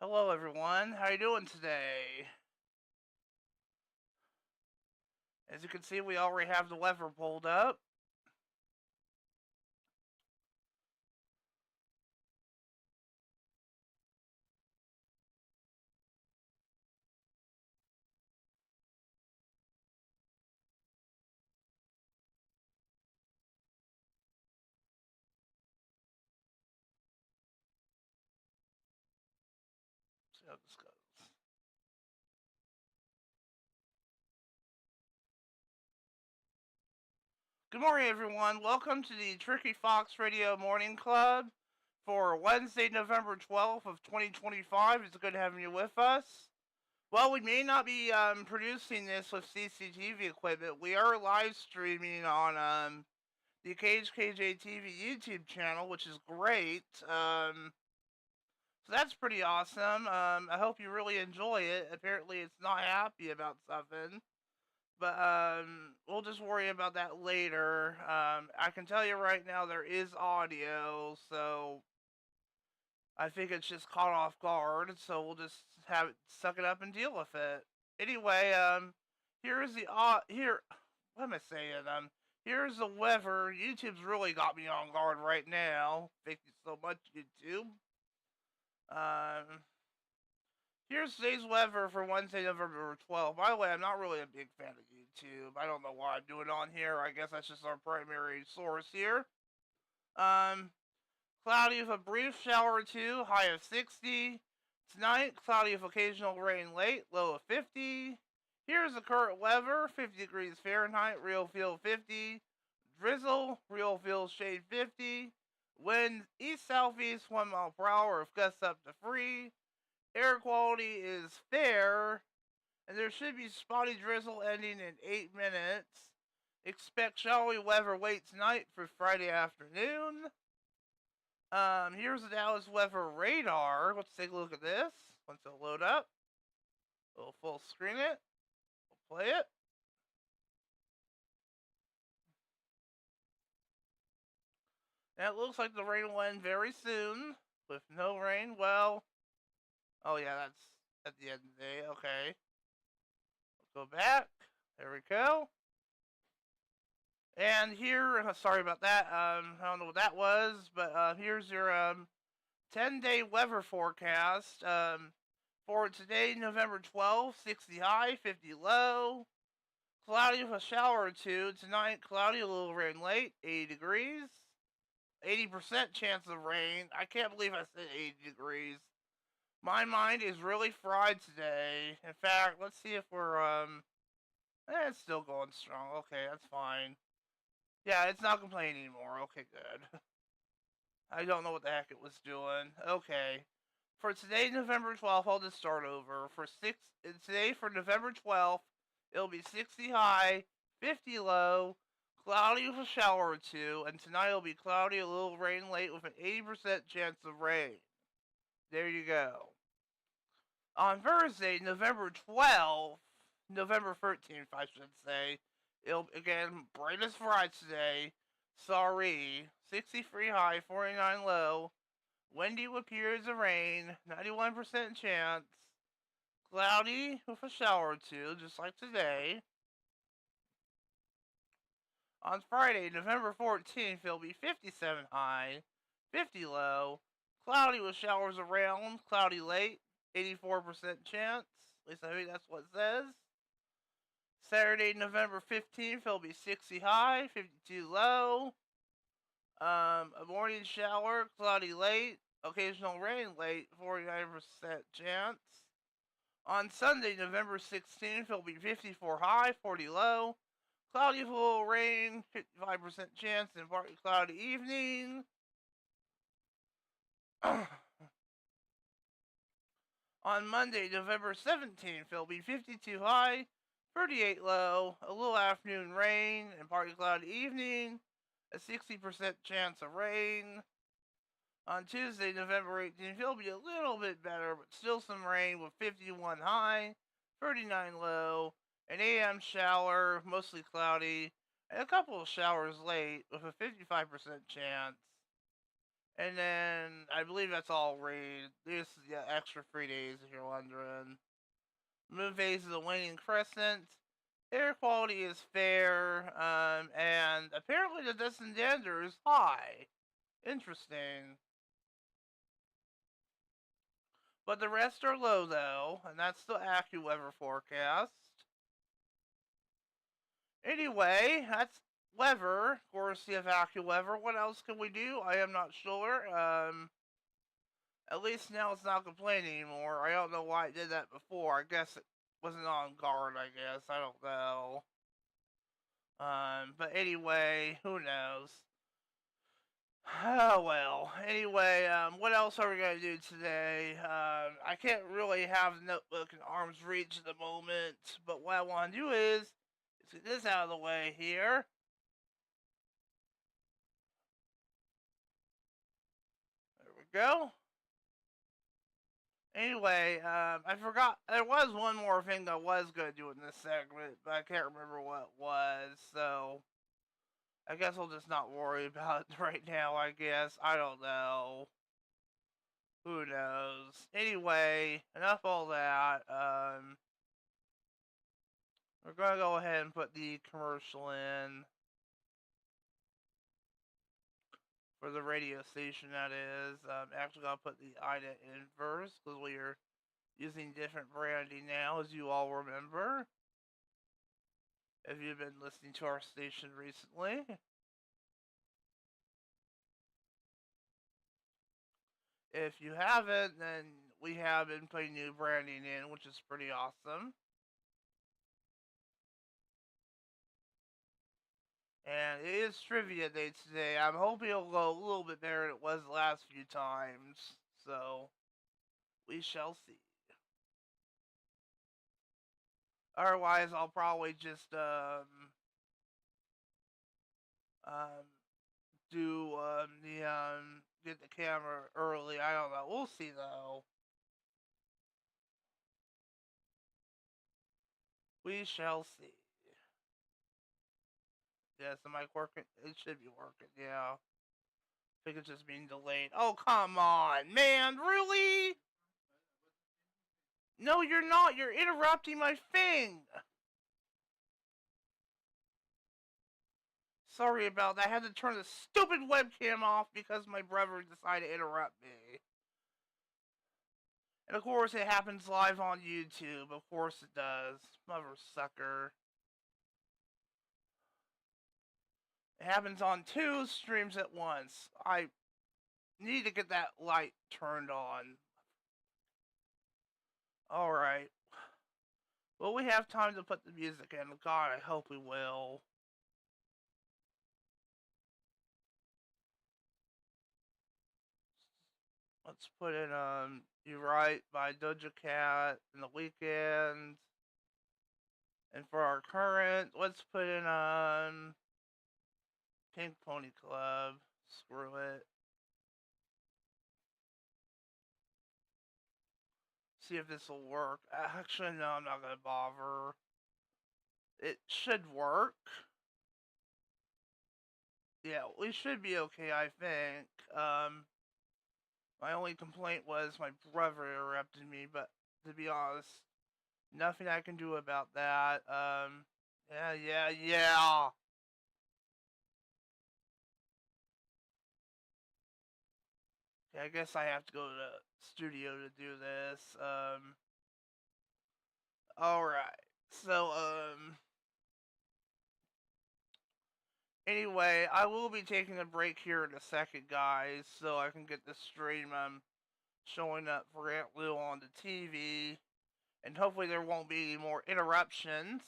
Hello everyone, how you doing today? As you can see, we already have the weather pulled up. Let's see how this goes. Good morning everyone, welcome to the Tricky Fox Radio Morning Club for Wednesday, November 12th of 2025. It's good having you with us. Well, we may not be producing this with CCTV equipment. We are live streaming on the KHKJtv YouTube channel, which is great. So that's pretty awesome. I hope you really enjoy it. Apparently, it's not happy about something, but we'll just worry about that later. I can tell you right now there is audio, so I think it's just caught off guard. So we'll just have it, suck it up and deal with it. Anyway, here's the here. What am I saying? Here's the weather. YouTube's really got me on guard right now. Thank you so much, YouTube. Here's today's weather for Wednesday, November 12th. By the way, I'm not really a big fan of YouTube. I don't know why I'm doing it on here. I guess that's just our primary source here. Cloudy with a brief shower or two, high of 60. Tonight, cloudy with occasional rain late, low of 50. Here's the current weather, 50 degrees Fahrenheit, real feel 50. Drizzle, real feel shade 50. Wind east-southeast 1 mile per hour with gusts up to 3. Air quality is fair, and there should be spotty drizzle ending in 8 minutes. Expect showery weather late tonight for Friday afternoon. Here's the Dallas weather radar. Let's take a look at this. Once it'll load up, we'll full screen it. We'll play it. And it looks like the rain will end very soon. With no rain, well... Oh yeah, that's at the end of the day. Okay. Let's go back. There we go. And here, sorry about that. I don't know what that was, but here's your 10-day weather forecast. For today, November 12th, 60 high, 50 low. Cloudy with a shower or two. Tonight, cloudy, a little rain late, 80 degrees. 80% chance of rain. I can't believe I said 80 degrees. My mind is really fried today. In fact, let's see if we're, it's still going strong. Okay, that's fine. Yeah, it's not complaining anymore. Okay, good. I don't know what the heck it was doing. Okay. For today, November 12th, I'll just start over. Today, for November 12th, it'll be 60 high, 50 low, cloudy with a shower or two, and tonight it'll be cloudy, a little rain late with an 80% chance of rain. There you go. On Thursday, November 12th, November 13th, I should say, it'll, again, bright as Friday today. Sorry. 63 high, 49 low. Windy with periods of rain, 91% chance. Cloudy with a shower or two, just like today. On Friday, November 14th, it'll be 57 high, 50 low. Cloudy with showers around, cloudy late, 84% chance. At least I think that's what it says. Saturday, November 15th, it'll be 60 high, 52 low. A morning shower, cloudy late, occasional rain late, 49% chance. On Sunday, November 16th, it'll be 54 high, 40 low. Cloudy with a little rain, 55% chance, and partly cloudy evening. On Monday, November 17th, it'll be 52 high, 38 low, a little afternoon rain, and partly cloudy evening, a 60% chance of rain. On Tuesday, November 18th, it'll be a little bit better, but still some rain with 51 high, 39 low, an AM shower, mostly cloudy, and a couple of showers late with a 55% chance. And then I believe that's all rain. This is the extra 3 days if you're wondering. Moon phase is a waning crescent. Air quality is fair, and apparently the distant danger is high. Interesting. But the rest are low though, and that's the AccuWeather forecast. Anyway, that's weather, courtesy of AccuWeather. What else can we do? I am not sure. At least now it's not complaining anymore. I don't know why it did that before. I guess it wasn't on guard, I guess. I don't know. But anyway, who knows? Oh well. Anyway, what else are we gonna do today? I can't really have the notebook in arm's reach at the moment, but what I want to do is get this out of the way here. There we go. Anyway, I forgot, there was one more thing that I was going to do in this segment, but I can't remember what it was, so I guess I'll just not worry about it right now, I guess. I don't know. Who knows? Anyway, enough all that. We're going to go ahead and put the commercial in for the radio station, that is. Actually, I'll put the IDA in first, because we are using different branding now, as you all remember, if you've been listening to our station recently. If you haven't, then we have been putting new branding in, which is pretty awesome. And it is trivia day today. I'm hoping it'll go a little bit better than it was the last few times. So, we shall see. Otherwise, I'll probably just do get the camera early. I don't know. We'll see though. We shall see. Yes, am I working? It should be working. Yeah. I think it's just being delayed. Oh, come on, man. Really? No, you're not. You're interrupting my thing. Sorry about that. I had to turn the stupid webcam off because my brother decided to interrupt me. And of course, it happens live on YouTube. Of course it does. Mother sucker. It happens on 2 streams at once. I need to get that light turned on. Alright. Will we have time to put the music in? God, I hope we will. Let's put in, You Right by Doja Cat in the weekend. And for our current, let's put in, Pink Pony Club. Screw it. See if this will work. Actually, no, I'm not gonna bother. It should work. Yeah, we should be okay, I think. My only complaint was my brother interrupted me, but to be honest, nothing I can do about that. Yeah. Okay, I guess I have to go to the studio to do this. Alright. So, anyway, I will be taking a break here in a second, guys, so I can get the stream showing up for Aunt Lou on the TV, and hopefully there won't be any more interruptions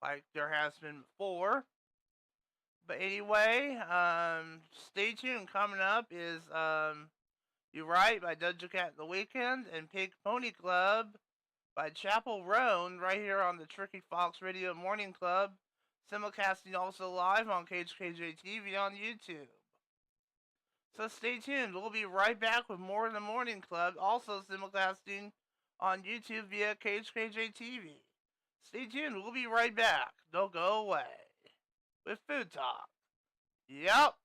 like there has been before. But anyway, stay tuned. Coming up is You Right by Doja Cat the Weekend and Pink Pony Club by Chapel Roan right here on the Tricky Fox Radio Morning Club. Simulcasting also live on KHKJtv on YouTube. So stay tuned. We'll be right back with more of the Morning Club, also simulcasting on YouTube via KHKJtv. Stay tuned. We'll be right back. Don't go away. With Food Talk. Yep.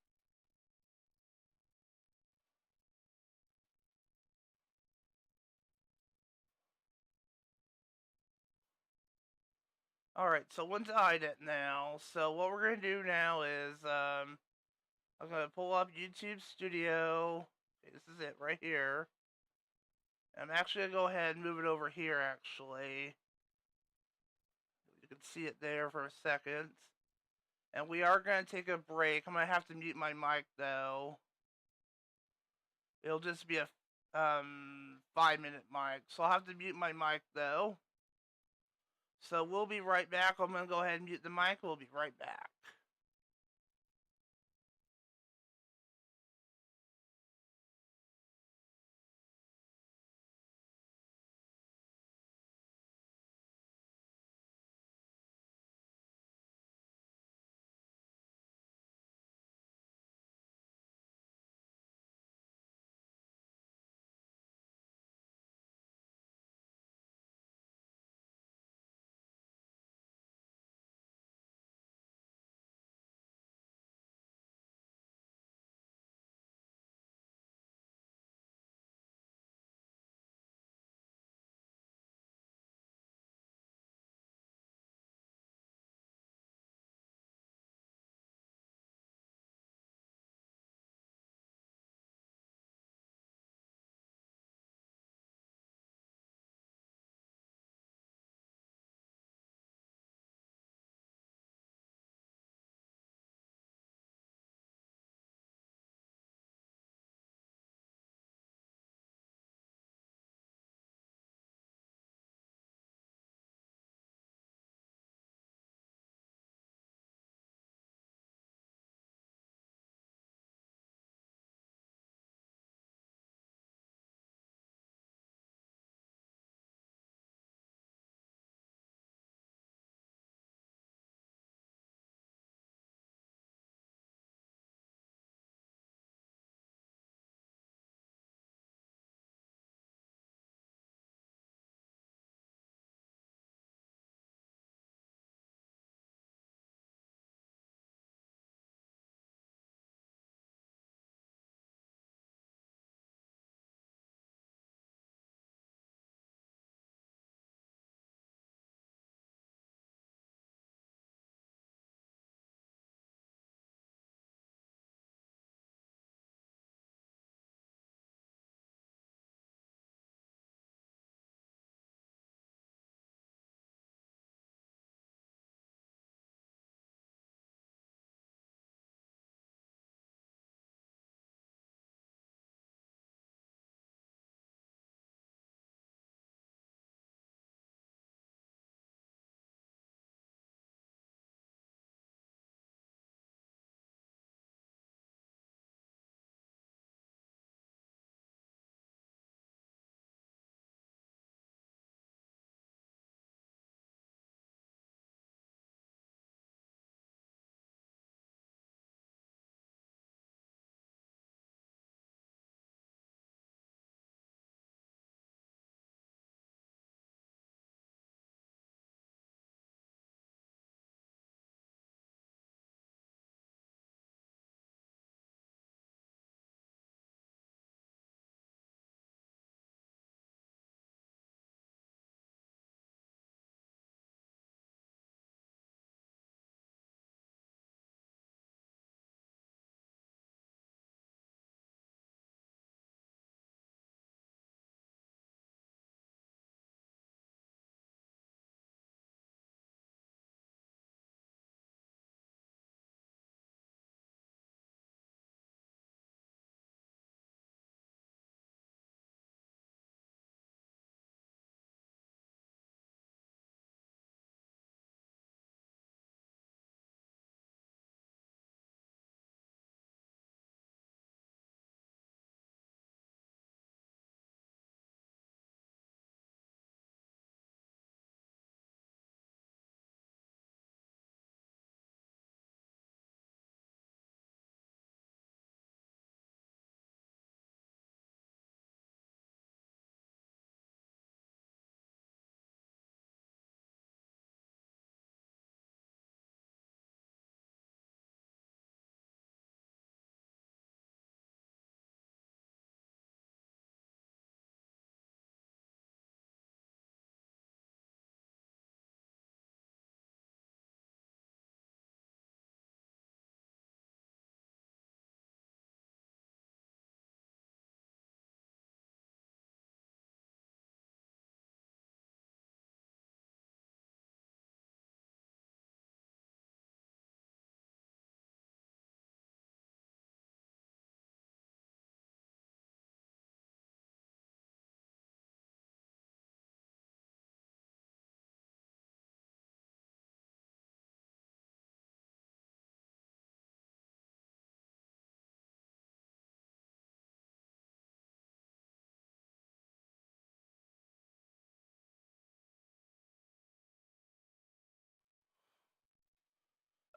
Alright, so when to hide it now. So what we're going to do now is, I'm going to pull up YouTube Studio. Okay, this is it right here. I'm actually going to go ahead and move it over here, actually. You can see it there for a second. And we are going to take a break. I'm going to have to mute my mic, though. It'll just be a 5-minute mic. So I'll have to mute my mic, though. So we'll be right back. I'm going to go ahead and mute the mic. We'll be right back.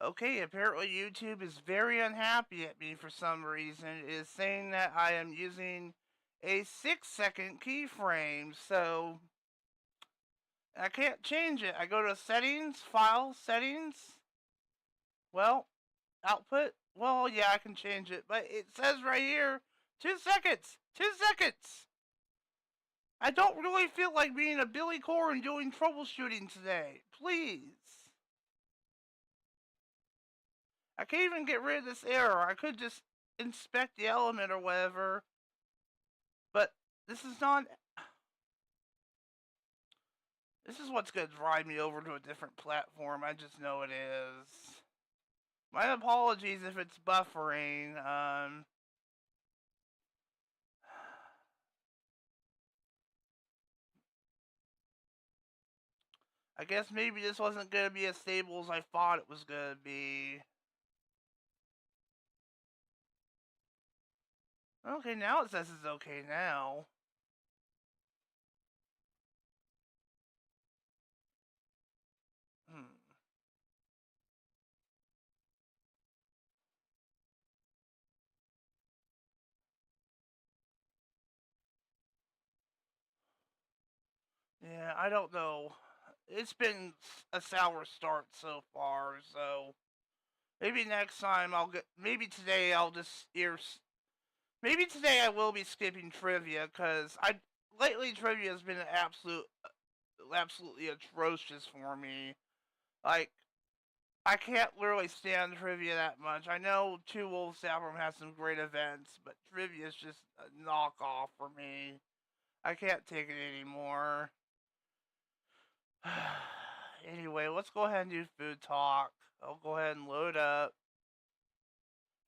Okay, apparently YouTube is very unhappy at me for some reason. It is saying that I am using a 6-second keyframe, so I can't change it. I go to settings, file, settings. Well, output. Well, yeah, I can change it, but it says right here 2 seconds. 2 seconds. I don't really feel like being a Billy Core and doing troubleshooting today. Please. I can't even get rid of this error. I could just inspect the element or whatever. But this is not... This is what's going to drive me over to a different platform. I just know it is. My apologies if it's buffering. I guess maybe this wasn't going to be as stable as I thought it was going to be. Okay, now it says it's okay now. Yeah, I don't know. It's been a sour start so far, so maybe next time I'll get. Maybe today I'll just Maybe today I will be skipping trivia because lately trivia has been absolutely atrocious for me. Like I can't literally stand trivia that much. I know Two Wolves Tavern has some great events, but trivia is just a knockoff for me. I can't take it anymore. Anyway, let's go ahead and do food talk. I'll go ahead and load up.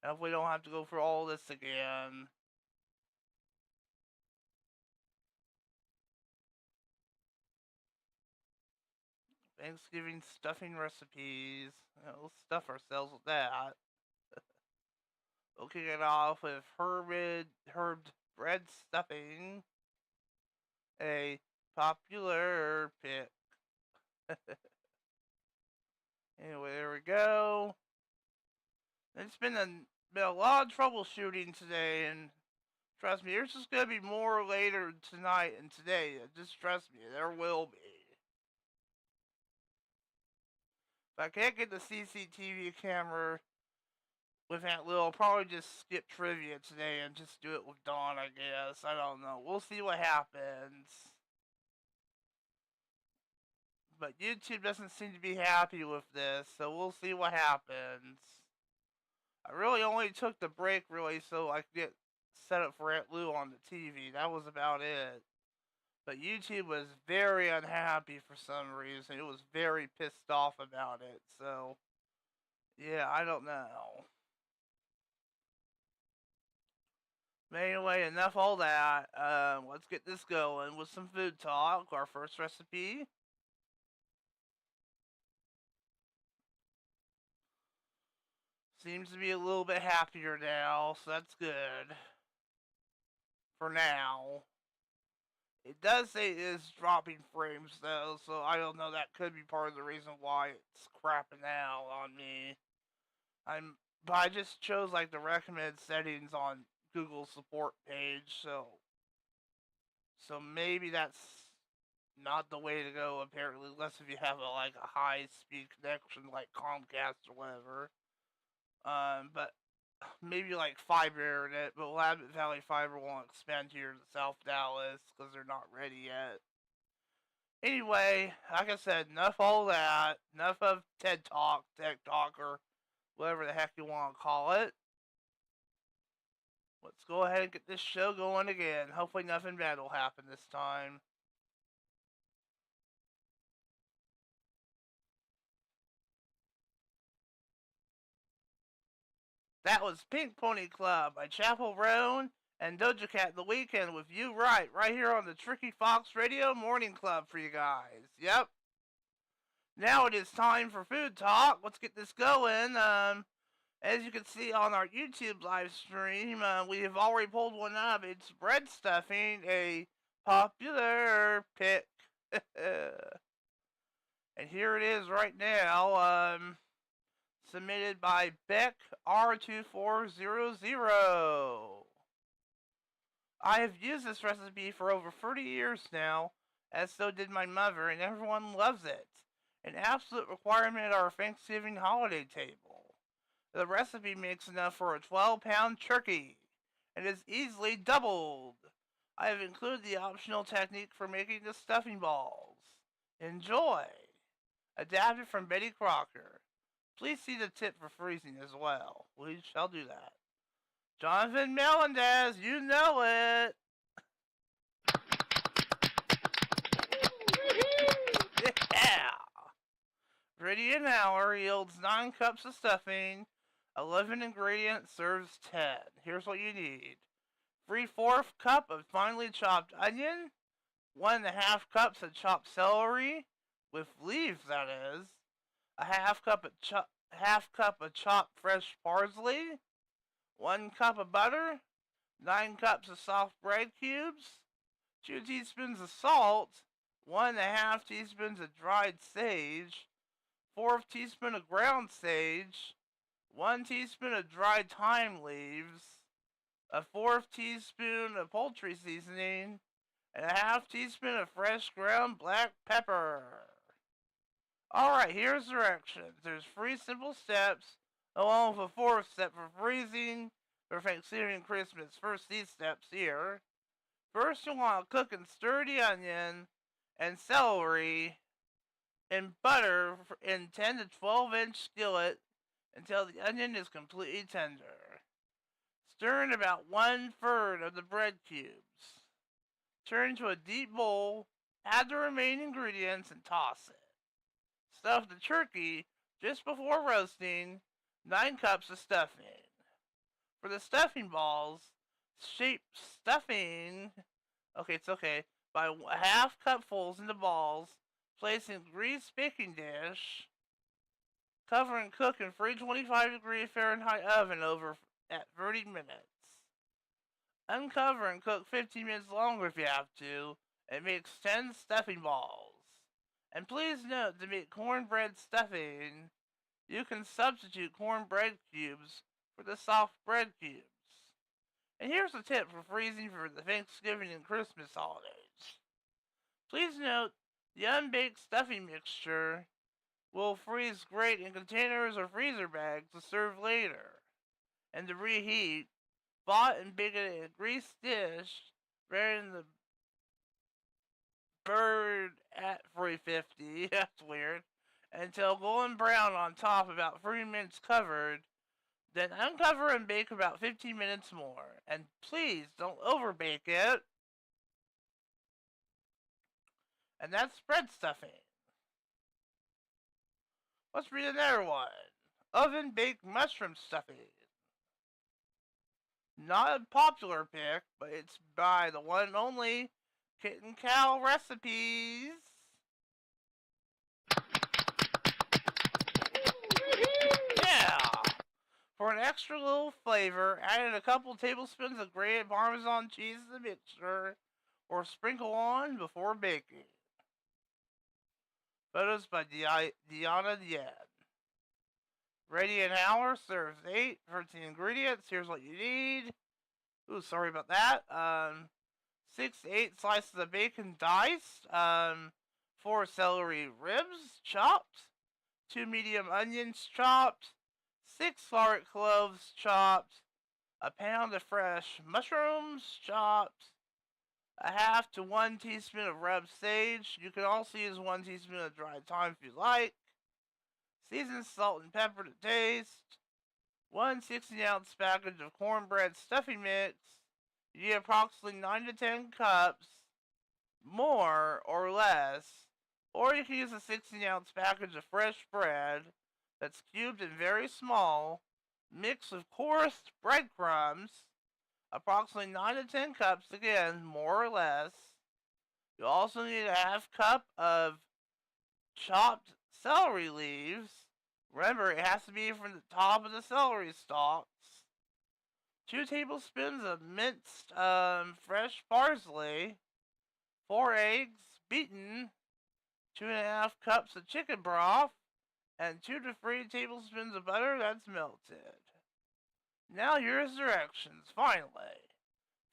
If we don't have to go through all this again. Thanksgiving stuffing recipes. We'll stuff ourselves with that. We'll kick it off with herbed bread stuffing. A popular pick. Anyway, there we go. It's been a lot of troubleshooting today, and trust me, there's just gonna be more later tonight and today. Just trust me, there will be. If I can't get the CCTV camera with Aunt Lil, I'll probably just skip trivia today and just do it with Dawn, I guess. I don't know. We'll see what happens. But YouTube doesn't seem to be happy with this, so we'll see what happens. I really only took the break, really, so I could get set up for Aunt Lou on the TV. That was about it. But YouTube was very unhappy for some reason. It was very pissed off about it. So, yeah, I don't know. But anyway, enough all that. Let's get this going with some food talk. Our first recipe. Seems to be a little bit happier now, so that's good. For now. It does say it is dropping frames though, so I don't know, that could be part of the reason why it's crapping out on me. But I just chose like the recommended settings on Google's support page, so maybe that's not the way to go apparently, unless if you have a high speed connection like Comcast or whatever. But maybe like fiber internet, but Willamette Valley Fiber won't expand here to South Dallas because they're not ready yet. Anyway, like I said, enough all that. Enough of TED Talk, Tech Talk, or whatever the heck you want to call it. Let's go ahead and get this show going again. Hopefully nothing bad will happen this time. That was Pink Pony Club by Chapel Roan and Doja Cat The Weekend with You Right here on the Tricky Fox Radio Morning Club for you guys. Yep. Now it is time for food talk. Let's get this going. As you can see on our YouTube live stream, we have already pulled one up. It's bread stuffing, a popular pick. And here it is right now. submitted by Beck R2400. I have used this recipe for over 30 years now, as so did my mother, and everyone loves it. An absolute requirement at our Thanksgiving holiday table. The recipe makes enough for a 12-pound turkey, and is easily doubled. I have included the optional technique for making the stuffing balls. Enjoy! Adapted from Betty Crocker. Please see the tip for freezing as well. We shall do that. Jonathan Melendez, you know it! Yeah! Ready an hour yields 9 cups of stuffing. 11 ingredients serves 10. Here's what you need. 3/4 cup of finely chopped onion. 1.5 cups of chopped celery, with leaves that is. A half cup of chopped fresh parsley. 1 cup of butter. 9 cups of soft bread cubes. 2 teaspoons of salt. 1.5 teaspoons of dried sage. 1/4 teaspoon of ground sage. 1 teaspoon of dried thyme leaves. A 1/4 teaspoon of poultry seasoning. And a 1/2 teaspoon of fresh ground black pepper. Alright, here's directions. There's 3 simple steps, along with a 4th step for freezing for Thanksgiving and Christmas. First, these steps here. First, you want to cook and stir the onion and celery in butter in 10 to 12 inch skillet until the onion is completely tender. Stir in about 1/3 of the bread cubes. Turn to a deep bowl, add the remaining ingredients, and toss it. Stuff the turkey just before roasting. 9 cups of stuffing. For the stuffing balls, shape stuffing. Okay, it's okay. By 1/2 cupfuls into balls. Place in greased baking dish. Cover and cook in 325-degree Fahrenheit oven over at 30 minutes. Uncover and cook 15 minutes longer if you have to. It makes 10 stuffing balls. And please note, to make cornbread stuffing, you can substitute cornbread cubes for the soft bread cubes. And here's a tip for freezing for the Thanksgiving and Christmas holidays. Please note, the unbaked stuffing mixture will freeze great in containers or freezer bags to serve later. And to reheat, bought and baked in a greased dish, rather than the bird at 350, that's weird, until golden brown on top, about 3 minutes covered. Then uncover and bake about 15 minutes more. And please don't overbake it. And that's bread stuffing. Let's read another one. Oven baked mushroom stuffing. Not a popular pick, but it's by the one and only Kitten Cow Recipes. Yeah! For an extra little flavor, add in a couple tablespoons of grated Parmesan cheese to the mixture, or sprinkle on before baking. Photos by Deanna Yen. Ready an hour, serves 8, 13 ingredients. Here's what you need. Ooh, sorry about that. 6 to 8 slices of bacon diced. 4 celery ribs chopped. 2 medium onions chopped. 6 garlic cloves chopped. A pound of fresh mushrooms chopped. A 1/2 to 1 teaspoon of rubbed sage. You can also use 1 teaspoon of dried thyme if you like. Seasoned salt and pepper to taste. 1 16-ounce package of cornbread stuffing mix. You need approximately 9 to 10 cups, more or less. Or you can use a 16-ounce package of fresh bread that's cubed and very small, mixed with coarse breadcrumbs. Approximately 9 to 10 cups, again, more or less. You'll also need a 1/2 cup of chopped celery leaves. Remember, it has to be from the top of the celery stalks. 2 tablespoons of minced fresh parsley. 4 eggs beaten. 2.5 cups of chicken broth. and 2 to 3 tablespoons of butter that's melted. Now here's directions, finally.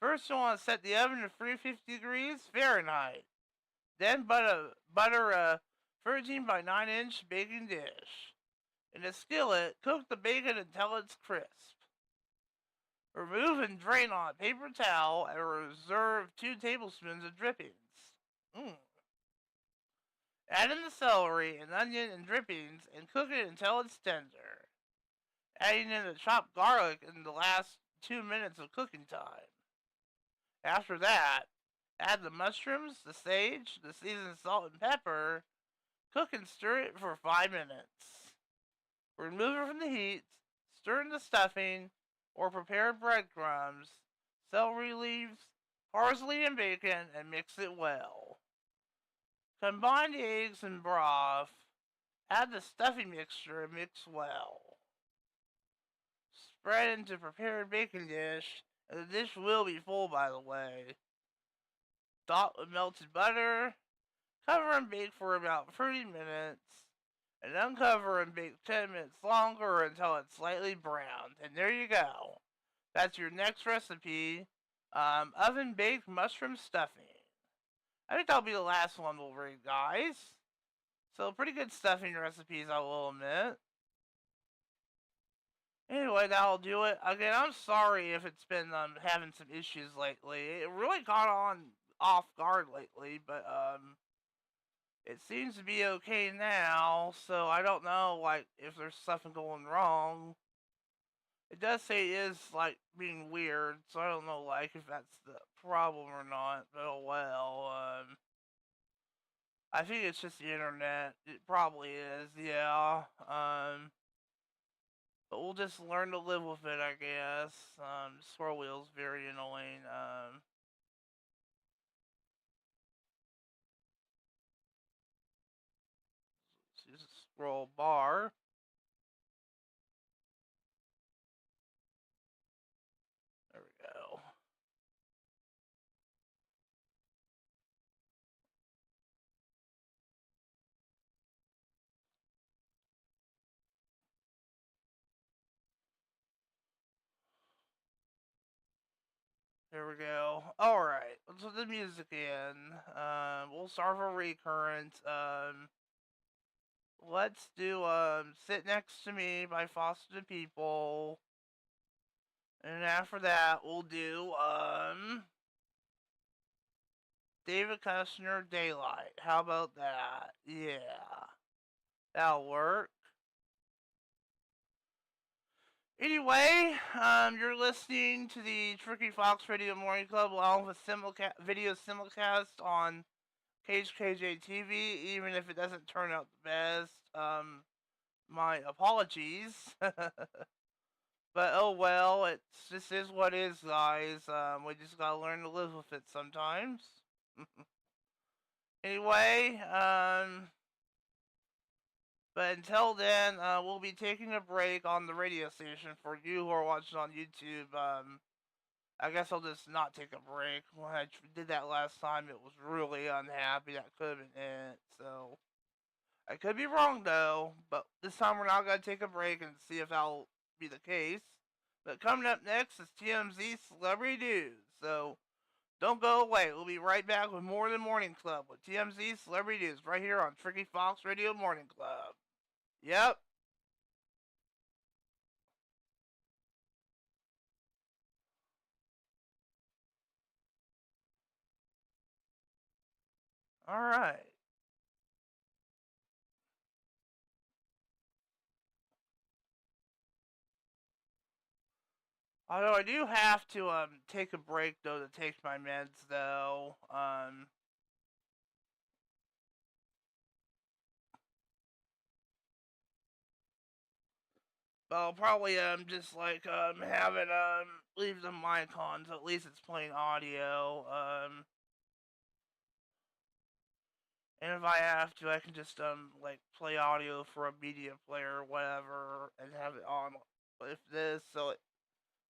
First you want to set the oven to 350 degrees Fahrenheit. Then butter a 13 by 9 inch baking dish. In a skillet, cook the bacon until it's crisp. Remove and drain on a paper towel and reserve 2 tablespoons of drippings. Add in the celery and onion and drippings and cook it until it's tender. Adding in the chopped garlic in the last 2 minutes of cooking time. After that, add the mushrooms, the sage, the seasoned salt and pepper. Cook and stir it for 5 minutes. Remove it from the heat, stir in the stuffing or prepared breadcrumbs, celery leaves, parsley, and bacon, and mix it well. Combine the eggs and broth. Add the stuffing mixture and mix well. Spread into prepared baking dish, and the dish will be full, by the way. Dot with melted butter. Cover and bake for about 30 minutes. And uncover and bake 10 minutes longer until it's slightly browned. And there you go. That's your next recipe. Oven baked mushroom stuffing. I think that'll be the last one we'll read, guys. So pretty good stuffing recipes, I will admit. Anyway, that'll do it. Again, I'm sorry if it's been having some issues lately. It really caught on off guard lately, but it seems to be okay now, so I don't know, like, if there's something going wrong. It does say it is, like, being weird, so I don't know, like, if that's the problem or not, but oh well, I think it's just the internet. It probably is, yeah, but we'll just learn to live with it, I guess. Scroll wheel's very annoying, use a scroll bar. There we go. There we go. Alright, let's put the music in. We'll start with a recurrent. Let's do, Sit Next to Me by Foster the People. And after that, we'll do, David Kushner, Daylight. How about that? Yeah. That'll work. Anyway, you're listening to the Tricky Fox Radio Morning Club along with video simulcast on KHKJtv, even if it doesn't turn out the best. My apologies. But oh well, it's just is what is, guys. We just gotta learn to live with it sometimes. Anyway, but until then, we'll be taking a break on the radio station. For you who are watching on YouTube, I guess I'll just not take a break. When I did that last time, it was really unhappy. That could have been it. So, I could be wrong though, but this time we're not going to take a break and see if that'll be the case. But coming up next is TMZ Celebrity News. So, don't go away. We'll be right back with more than Morning Club with TMZ Celebrity News right here on Tricky Fox Radio Morning Club. Yep. Alright. Although I do have to take a break though to take my meds though. But I'll probably just like have it leave the mic on so at least it's playing audio. And if I have to, I can just like play audio for a media player or whatever and have it on with this so it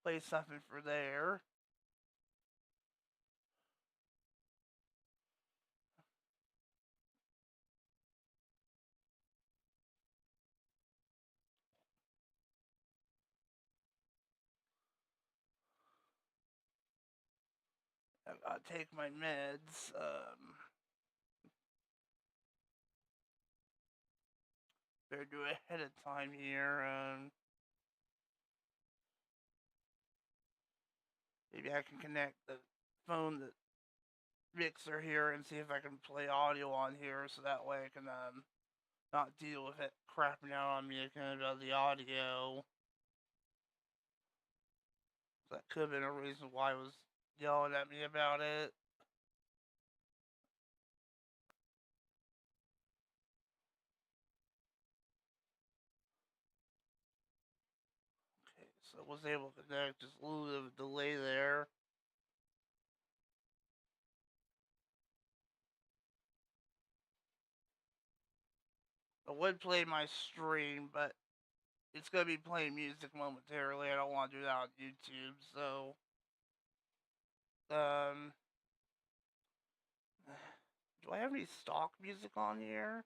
plays something for there. gotta take my meds. Better do it ahead of time here. Maybe I can connect the phone, the mixer here, and see if I can play audio on here, so that way I can not deal with it crapping out on me again about the audio. That could have been a reason why it was yelling at me about it. Okay, so I was able to connect, just a little bit of a delay there. I would play my stream, but it's going to be playing music momentarily. I don't want to do that on YouTube, so do I have any stock music on here?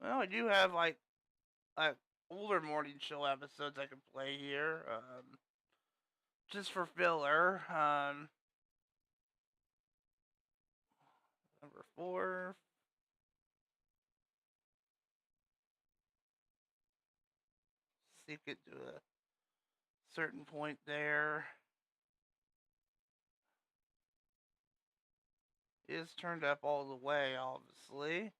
Well, I do have like older morning show episodes I can play here, just for filler. Number 4. Seek it to a certain point there. It is turned up all the way, obviously.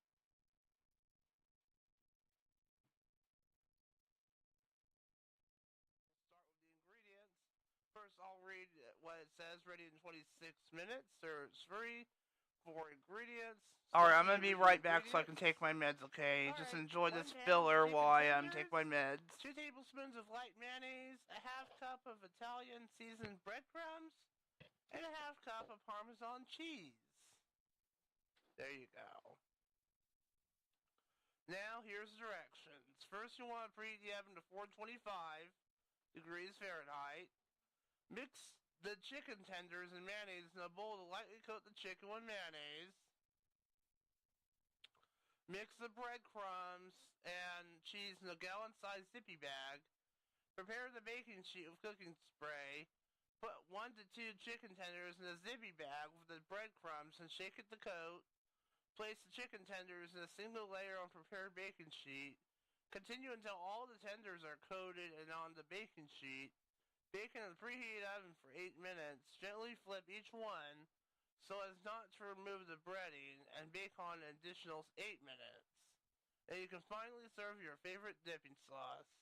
First, I'll read what it says. Ready in 26 minutes. There's 3, 4 ingredients. Alright, I'm gonna be right back so I can take my meds, okay? Just enjoy this filler while I take my meds. 2 tablespoons of light mayonnaise, a half cup of Italian seasoned breadcrumbs, and a half cup of Parmesan cheese. There you go. Now, here's the directions. First, you want to preheat the oven to 425 degrees Fahrenheit. Mix the chicken tenders and mayonnaise in a bowl to lightly coat the chicken with mayonnaise. Mix the breadcrumbs and cheese in a gallon-sized zippy bag. Prepare the baking sheet with cooking spray. Put 1 to 2 chicken tenders in a zippy bag with the breadcrumbs and shake it to coat. Place the chicken tenders in a single layer on prepared baking sheet. Continue until all the tenders are coated and on the baking sheet. Bake in the preheated oven for 8 minutes. Gently flip each one so as not to remove the breading, and bake on an additional 8 minutes. And you can finally serve your favorite dipping sauce.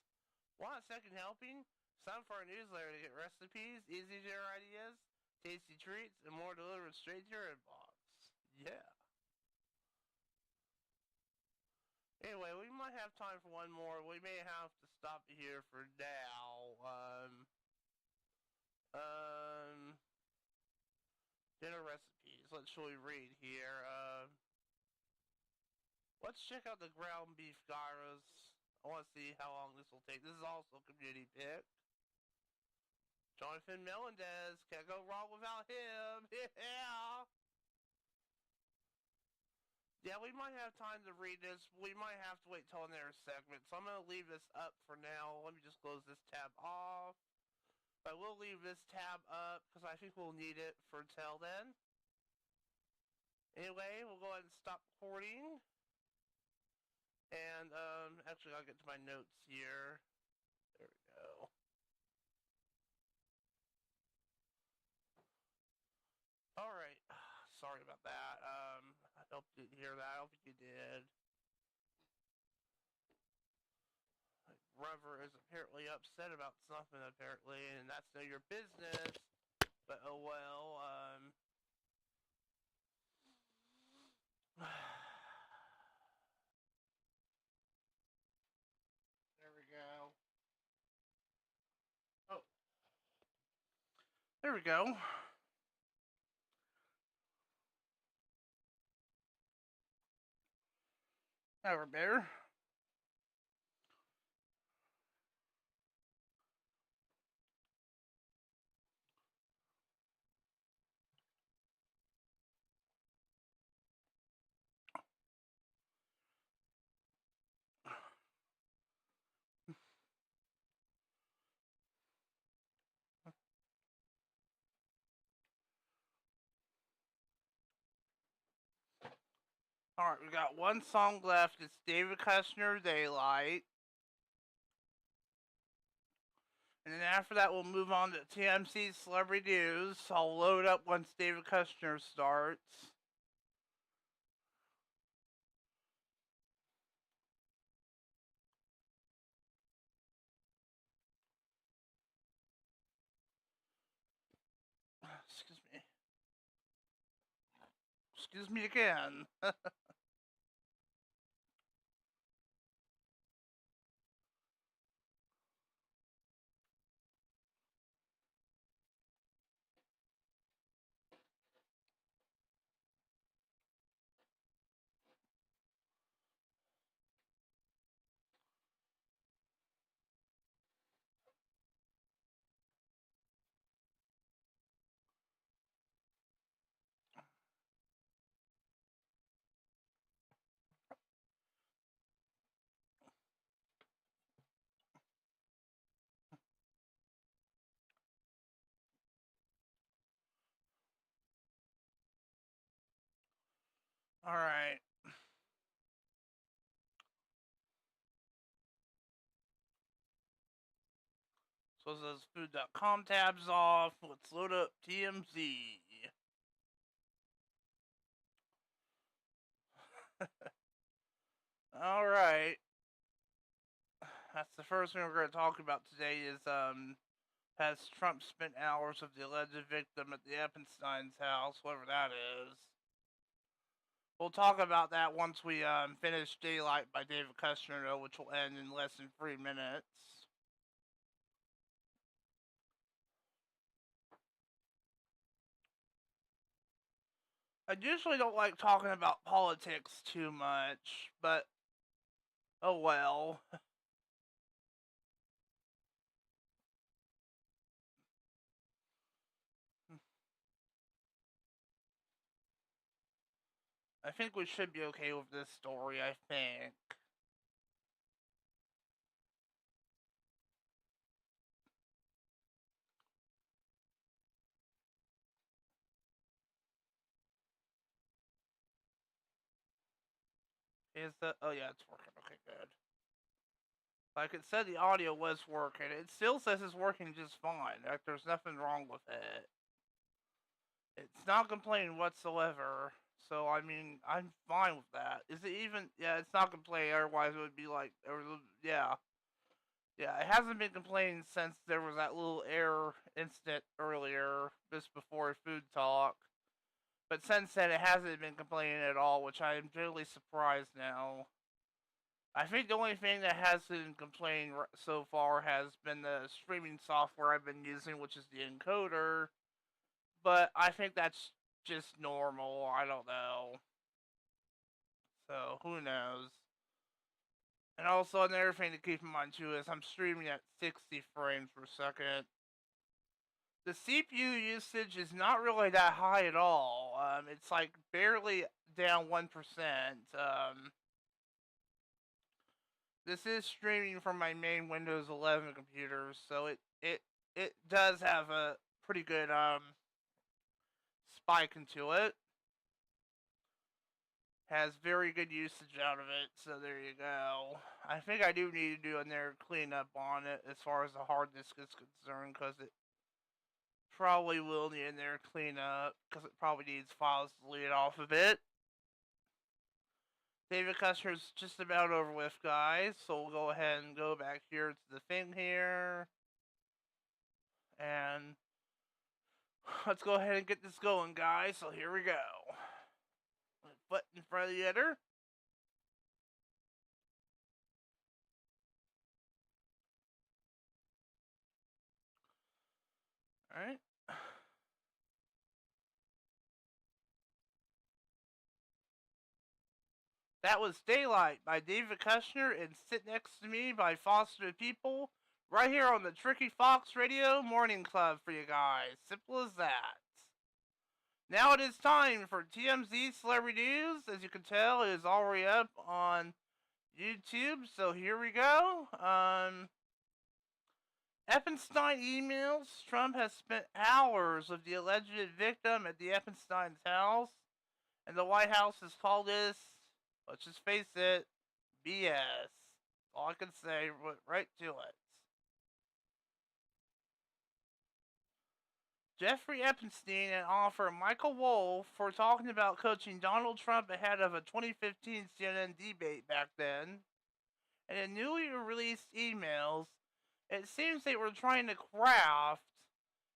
Want a second helping? Sign up for our newsletter to get recipes, easy dinner ideas, tasty treats, and more delivered straight to your inbox. Yeah. Anyway, we might have time for one more. We may have to stop here for now. Dinner recipes. Let's really read here. Let's check out the ground beef gyros. I want to see how long this will take. This is also a community pick. Jonathan Melendez. Can't go wrong without him. Yeah. Yeah, we might have time to read this. We might have to wait till another segment. So I'm going to leave this up for now. Let me just close this tab off. I will leave this tab up because I think we'll need it for till then. Anyway, we'll go ahead and stop recording. And, actually I'll get to my notes here. There we go. Alright. Sorry about that. I hope you didn't hear that. I hope you did. Rover is apparently upset about something, apparently, and that's none of your business. But oh well, there we go. Oh, there we go. Now we're better. Alright, we got one song left. It's David Kushner, Daylight. And then after that, we'll move on to TMC Celebrity News. I'll load up once David Kushner starts. Excuse me. Excuse me again. Alright. So it says food.com tabs off. Let's load up TMZ. Alright. That's the first thing we're going to talk about today is, has Trump spent hours with the alleged victim at the Epstein's house, whatever that is. We'll talk about that once we finish Daylight by David Kushner, though, which will end in less than 3 minutes. I usually don't like talking about politics too much, but oh well. I think we should be okay with this story, I think. Is the... Oh yeah, it's working. Okay, good. Like it said the audio was working. It still says it's working just fine. Like there's nothing wrong with it. It's not complaining whatsoever. So I mean, I'm fine with that. Is it even? Yeah, it's not complaining. Otherwise, it would be like, yeah, yeah. It hasn't been complaining since there was that little error incident earlier, just before food talk. But since then, it hasn't been complaining at all, which I am really surprised now. I think the only thing that hasn't complained so far has been the streaming software I've been using, which is the encoder. But I think that's just normal. I don't know. So who knows? And also another thing to keep in mind too is I'm streaming at 60 frames per second. The CPU usage is not really that high at all. It's like barely down 1%. This is streaming from my main Windows 11 computer, so it does have a pretty good spike into it. Has very good usage out of it, so there you go. I think I do need to do another cleanup on it as far as the hard disk is concerned, because it probably will need another cleanup, because it probably needs files deleted off of it. David Kushner's just about over with, guys, so we'll go ahead and go back here to the thing here. And let's go ahead and get this going, guys. So here we go. Foot in front of the other. Alright. That was Daylight by David Kushner and Sit Next to Me by Foster the People. Right here on the Tricky Fox Radio Morning Club for you guys. Simple as that. Now it is time for TMZ Celebrity News. As you can tell, it is already up on YouTube. So here we go. Epstein emails. Trump has spent hours with the alleged victim at the Epstein's house. And the White House has called this Let's just face it, BS. All I can say, right to it. Jeffrey Epstein and author Michael Wolff for talking about coaching Donald Trump ahead of a 2015 CNN debate back then. And in newly released emails, it seems they were trying to craft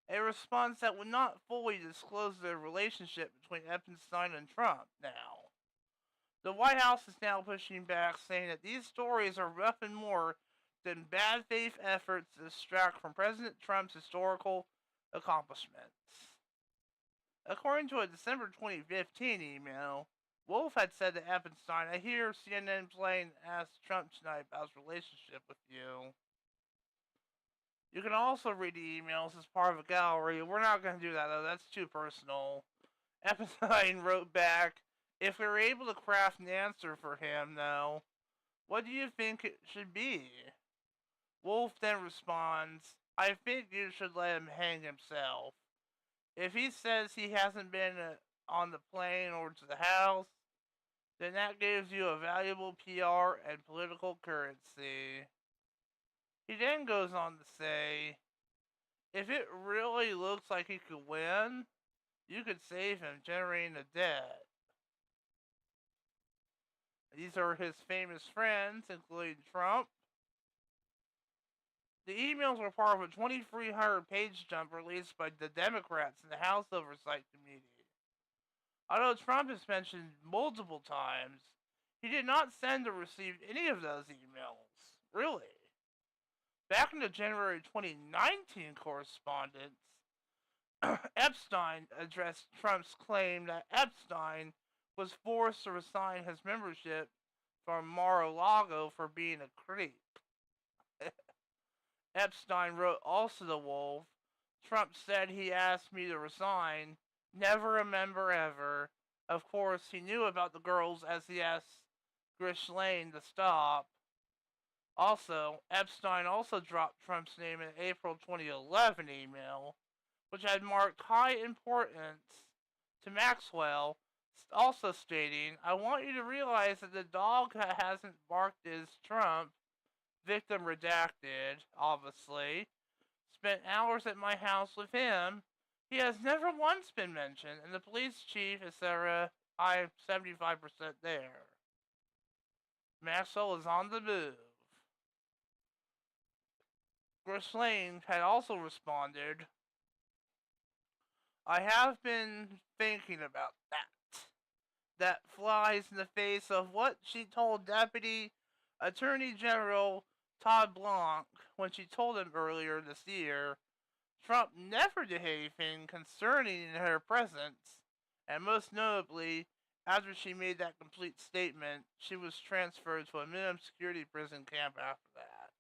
a response that would not fully disclose the relationship between Epstein and Trump now. The White House is now pushing back, saying that these stories are nothing more than bad faith efforts to distract from President Trump's historical accomplishments. According to a December 2015 email, Wolff had said to Epstein, "I hear CNN playing Ask Trump tonight about his relationship with you." You can also read the emails as part of a gallery. We're not going to do that, though. That's too personal. Epstein wrote back, "If we were able to craft an answer for him, though, what do you think it should be?" Wolff then responds, "I think you should let him hang himself. If he says he hasn't been on the plane or to the house, then that gives you a valuable PR and political currency." He then goes on to say, "If it really looks like he could win, you could save him generating a debt." These are his famous friends, including Trump. The emails were part of a 2,300-page dump released by the Democrats in the House Oversight Committee. Although Trump is mentioned multiple times, he did not send or receive any of those emails. Really. Back in the January 2019 correspondence, Epstein addressed Trump's claim that Epstein was forced to resign his membership from Mar-a-Lago for being a creep. Epstein wrote also to Wolff, "Trump said he asked me to resign. Never remember ever. Of course, he knew about the girls as he asked Ghislaine to stop." Also, Epstein also dropped Trump's name in an April 2011 email, which had marked high importance to Maxwell, also stating, "I want you to realize that the dog that hasn't barked is Trump, victim redacted, obviously, spent hours at my house with him. He has never once been mentioned, and the police chief, etc. I'm 75% there." Maxwell is on the move. Ghislaine had also responded, "I have been thinking about that. That flies in the face of what she told Deputy Attorney General Todd Blanc when she told him earlier this year Trump never did anything concerning in her presence, and most notably, after she made that complete statement, she was transferred to a minimum security prison camp after that."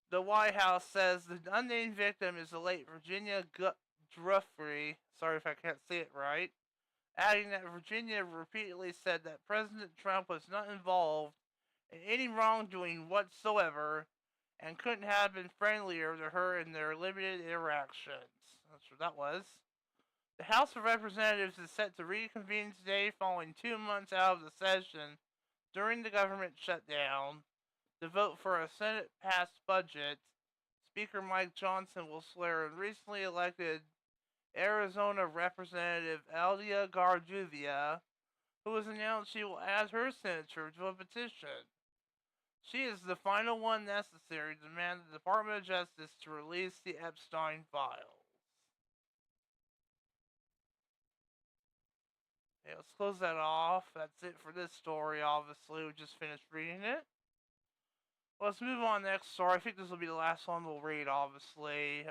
The White House says the unnamed victim is the late Virginia Giuffre, sorry if I can't say it right, adding that Virginia repeatedly said that President Trump was not involved in any wrongdoing whatsoever and couldn't have been friendlier to her in their limited interactions. That's what that was. The House of Representatives is set to reconvene today following 2 months out of the session during the government shutdown to vote for a Senate-passed budget. Speaker Mike Johnson will swear in recently elected Arizona Representative Aldia Garjuvia, who has announced she will add her signature to a petition. She is the final one necessary to demand the Department of Justice to release the Epstein files. Okay, let's close that off. That's it for this story, obviously. We just finished reading it. Let's move on next story. I think this will be the last one we'll read, obviously.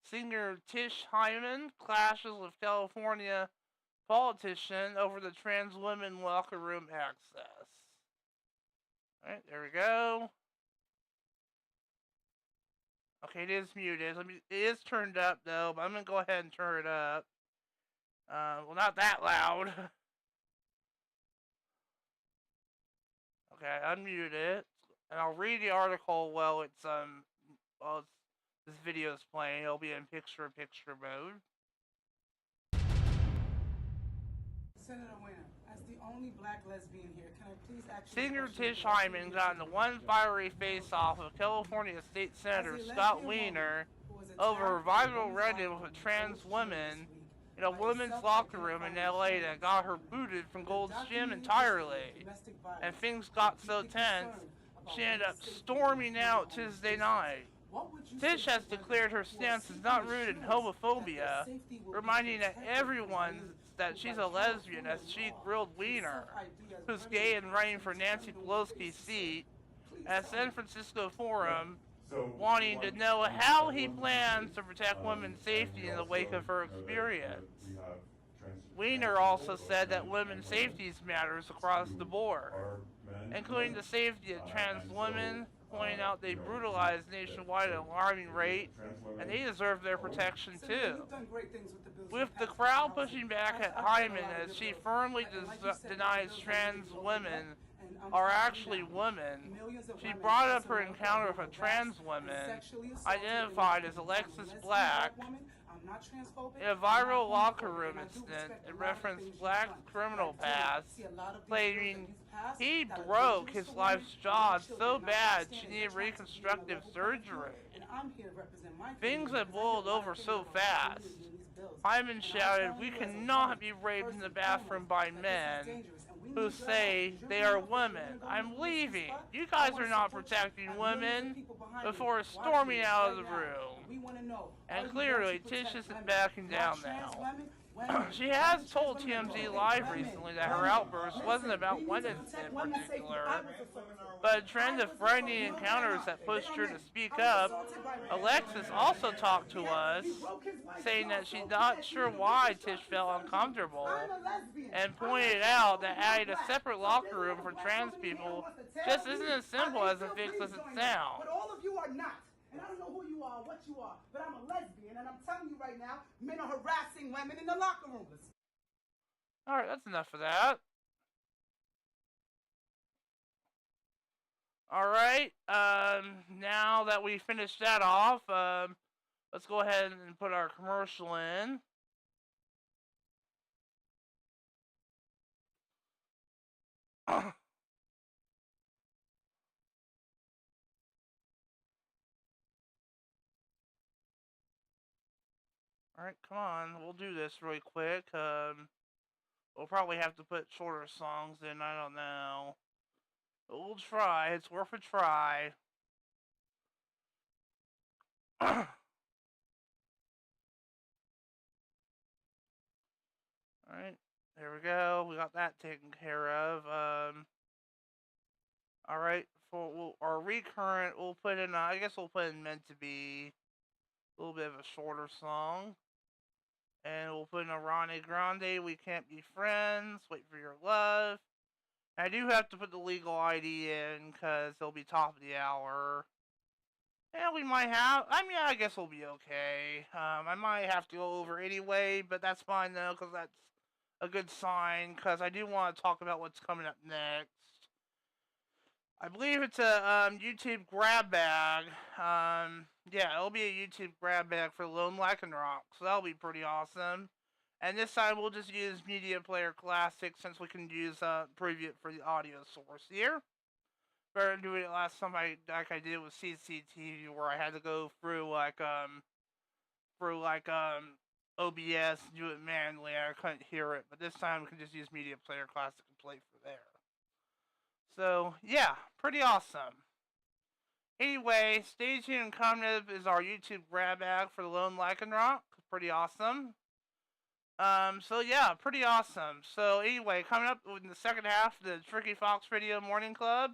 Singer Tish Hyman clashes with California politician over the trans women locker room access. Alright, there we go. Okay, it is muted. It is turned up, though, but I'm going to go ahead and turn it up. Well, not that loud. Okay, unmute it. And I'll read the article while this video is playing. It'll be in picture-in-picture mode. Senator winner, as the only black lesbian here. Can I please ask you Singer Tish Hyman got into one fiery face-off with California State Senator Scott Wiener over a viral Reddit with a trans woman in a women's locker room in LA that got her booted from Gold's Gym entirely. And things got so tense, she ended up storming out Tuesday night. Tish has declared her stance is not rooted in homophobia, reminding everyone that she's a lesbian as she grilled Wiener, who's gay and running for Nancy Pelosi's seat, at San Francisco Forum, wanting to know how he plans to protect women's safety in the wake of her experience. Wiener also said that women's safety matters across the board, including the safety of trans women, pointing out they brutalize nationwide at an alarming rate, and they deserve their protection too. With the crowd pushing back at Hyman as she firmly denies trans women are actually women, she brought up her encounter with a trans woman identified as Alexis Black in a viral locker room incident. It referenced Black's criminal past, claiming he broke his life's jaw so bad she needed reconstructive surgery. Things had boiled over so fast. Hyman shouted, "We cannot be raped in the bathroom by men who say they are women. I'm leaving. You guys are not protecting women," before storming out of the room. And clearly, Tish isn't backing down now. She has told TMZ Live recently that her outburst wasn't about one incident in particular, but a trend of frightening encounters that pushed her to speak up. Alexis also talked to us, saying that she's not sure why Tish felt uncomfortable, and pointed out that adding a separate locker room for trans people just isn't as simple as it does it sound. But all of you are not. And I don't know who you are, what you are, but I'm a lesbian, and I'm telling you right now, men are harassing women in the locker rooms. Alright, that's enough of that. Alright, now that we finished that off, let's go ahead and put our commercial in. Alright, come on, we'll do this really quick. We'll probably have to put shorter songs in, I don't know. But we'll try, it's worth a try. Alright, there we go, we got that taken care of. Alright, for our recurrent, we'll put in, I guess we'll put in Meant to Be. A little bit of a shorter song. And we'll put in Ariana Grande, We Can't Be Friends, Wait for Your Love. I do have to put the legal ID in, because it'll be top of the hour. And we might have, I guess we'll be okay. I might have to go over anyway, but that's fine though, because that's a good sign, because I do want to talk about what's coming up next. I believe it's a YouTube grab bag. Yeah, it'll be a YouTube grab bag for Lone Lycanroc, so that'll be pretty awesome. And this time we'll just use Media Player Classic since we can use preview it for the audio source here. Better than doing it last time like I did with CCTV, where I had to go through OBS and do it manually. I couldn't hear it, but this time we can just use Media Player Classic and play for there. So yeah, pretty awesome. Anyway, stay tuned. Coming up is our YouTube grab bag for the Lone Lycanroc. Pretty awesome. So yeah, pretty awesome. So anyway, coming up in the second half of the Tricky Fox Radio Morning Club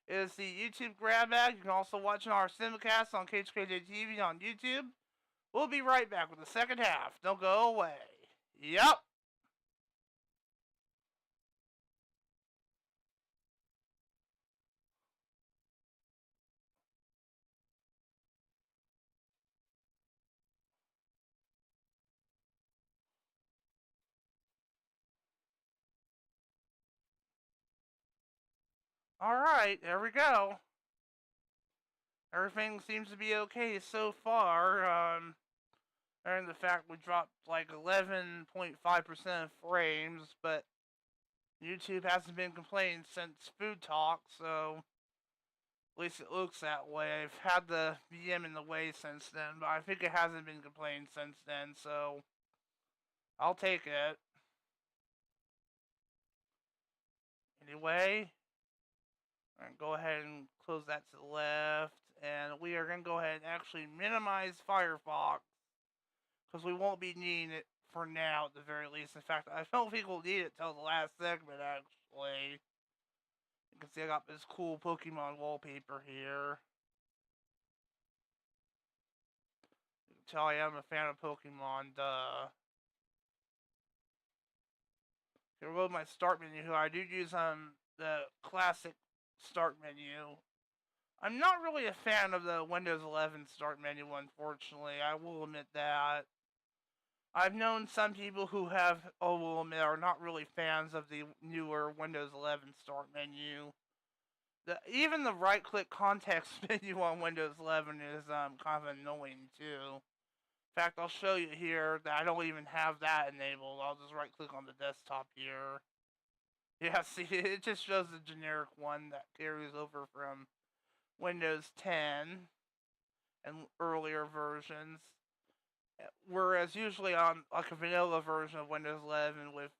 is the YouTube grab bag. You can also watch our simulcast on KHKJtv on YouTube. We'll be right back with the second half. Don't go away. Yup. Alright, there we go. Everything seems to be okay so far. And the fact we dropped like 11.5% of frames, but YouTube hasn't been complaining since Food Talk, so at least it looks that way. I've had the VM in the way since then, but I think it hasn't been complaining since then, so I'll take it. Anyway, we're going to go ahead and close that to the left, and we are going to go ahead and actually minimize Firefox, because we won't be needing it for now at the very least. In fact, I don't think we'll need it till the last segment, actually. You can see I got this cool Pokemon wallpaper here. You can tell I am a fan of Pokemon, duh. Here we'll go to my start menu here. I do use the classic start menu. I'm not really a fan of the Windows 11 start menu, unfortunately. I will admit that. I've known some people who will admit, are not really fans of the newer Windows 11 start menu. Even the right-click context menu on Windows 11 is kind of annoying too. In fact, I'll show you here that I don't even have that enabled. I'll just right-click on the desktop here. Yeah, see, it just shows the generic one that carries over from Windows 10 and earlier versions. Whereas usually on like a vanilla version of Windows 11 with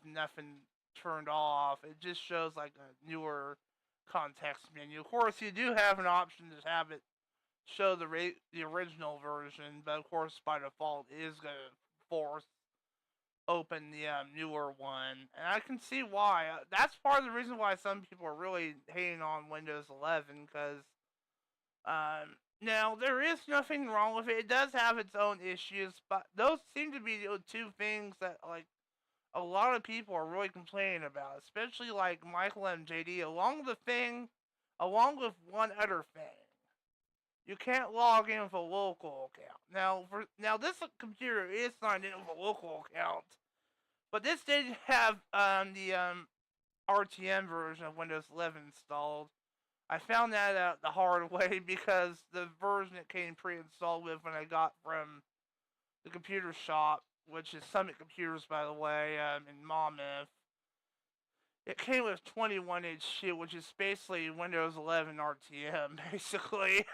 nothing turned off, it just shows like a newer context menu. Of course, you do have an option to have it show the original version, but of course by default it is going to force open the newer one, and I can see why. That's part of the reason why some people are really hating on Windows 11, because now there is nothing wrong with it. It does have its own issues, but those seem to be the two things that like a lot of people are really complaining about, especially like Michael and JD, along with one other thing. You can't log in with a local account. Now this computer is signed in with a local account, but this did have the RTM version of Windows 11 installed. I found that out the hard way because the version it came pre-installed with when I got from the computer shop, which is Summit Computers, by the way, in Monmouth, it came with 21HQ, which is basically Windows 11 RTM, basically.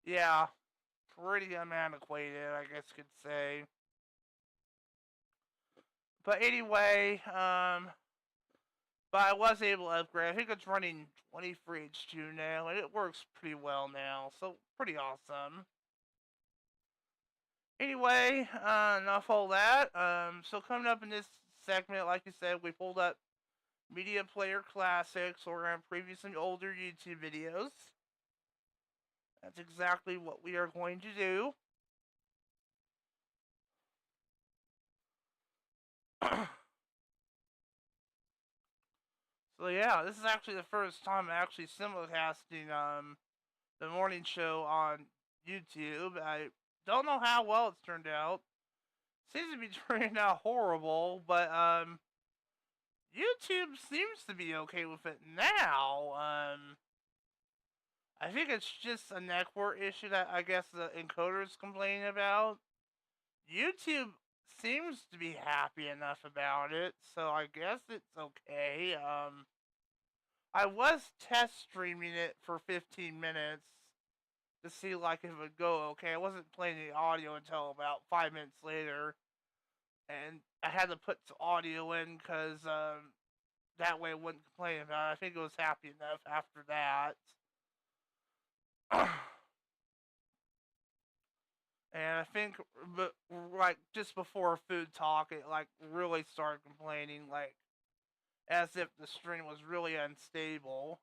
Yeah, pretty antiquated, I guess you could say. But anyway, but I was able to upgrade. I think it's running 23HQ now, and it works pretty well now, so pretty awesome. Anyway, enough all that. So coming up in this segment, like you said, we pulled up Media Player Classics, so we're going to preview some older YouTube videos. That's exactly what we are going to do. So yeah, this is actually the first time I'm actually simulcasting the morning show on YouTube. I don't know how well it's turned out. Seems to be turning out horrible, but YouTube seems to be okay with it now. I think it's just a network issue that I guess the encoder's complaining about. YouTube seems to be happy enough about it, so I guess it's okay. I was test streaming it for 15 minutes to see like if it would go okay. I wasn't playing the audio until about 5 minutes later, and I had to put some audio in because that way I wouldn't complain about it. I think it was happy enough after that. And I think, but like just before Food Talk, it like really started complaining, like as if the stream was really unstable.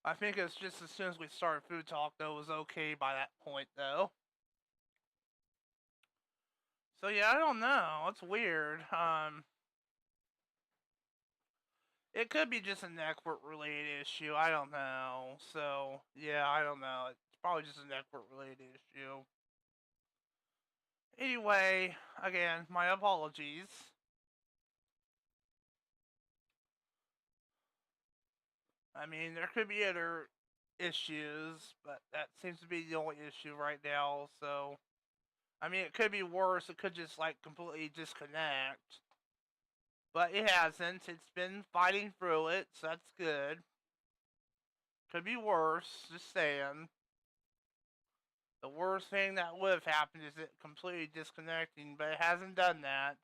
I think it's just as soon as we started Food Talk, though, it was okay by that point, though. So yeah, I don't know. It's weird. It could be just a network related issue. I don't know. So yeah, I don't know. It's probably just a network related issue. Anyway, again, my apologies. I mean, there could be other issues, but that seems to be the only issue right now, so I mean, it could be worse. It could just, like, completely disconnect. But it hasn't. It's been fighting through it, so that's good. Could be worse, just saying. The worst thing that would have happened is it completely disconnecting, but it hasn't done that.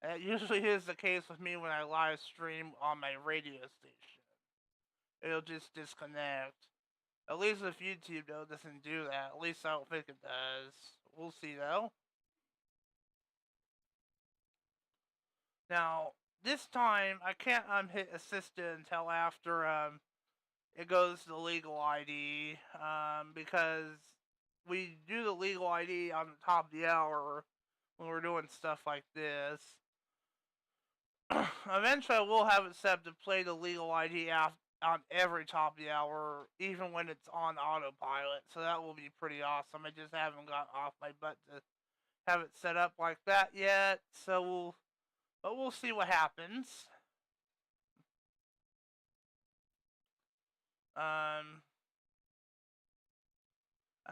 And it usually is the case with me when I live stream on my radio station. It'll just disconnect. At least with YouTube, though, it doesn't do that. At least I don't think it does. We'll see, though. Now, this time, I can't hit assistant until after it goes to the legal ID, because we do the legal ID on the top of the hour when we're doing stuff like this. Eventually, I will have it set to play the legal ID on every top of the hour, even when it's on autopilot. So that will be pretty awesome. I just haven't got off my butt to have it set up like that yet. But we'll see what happens. I'm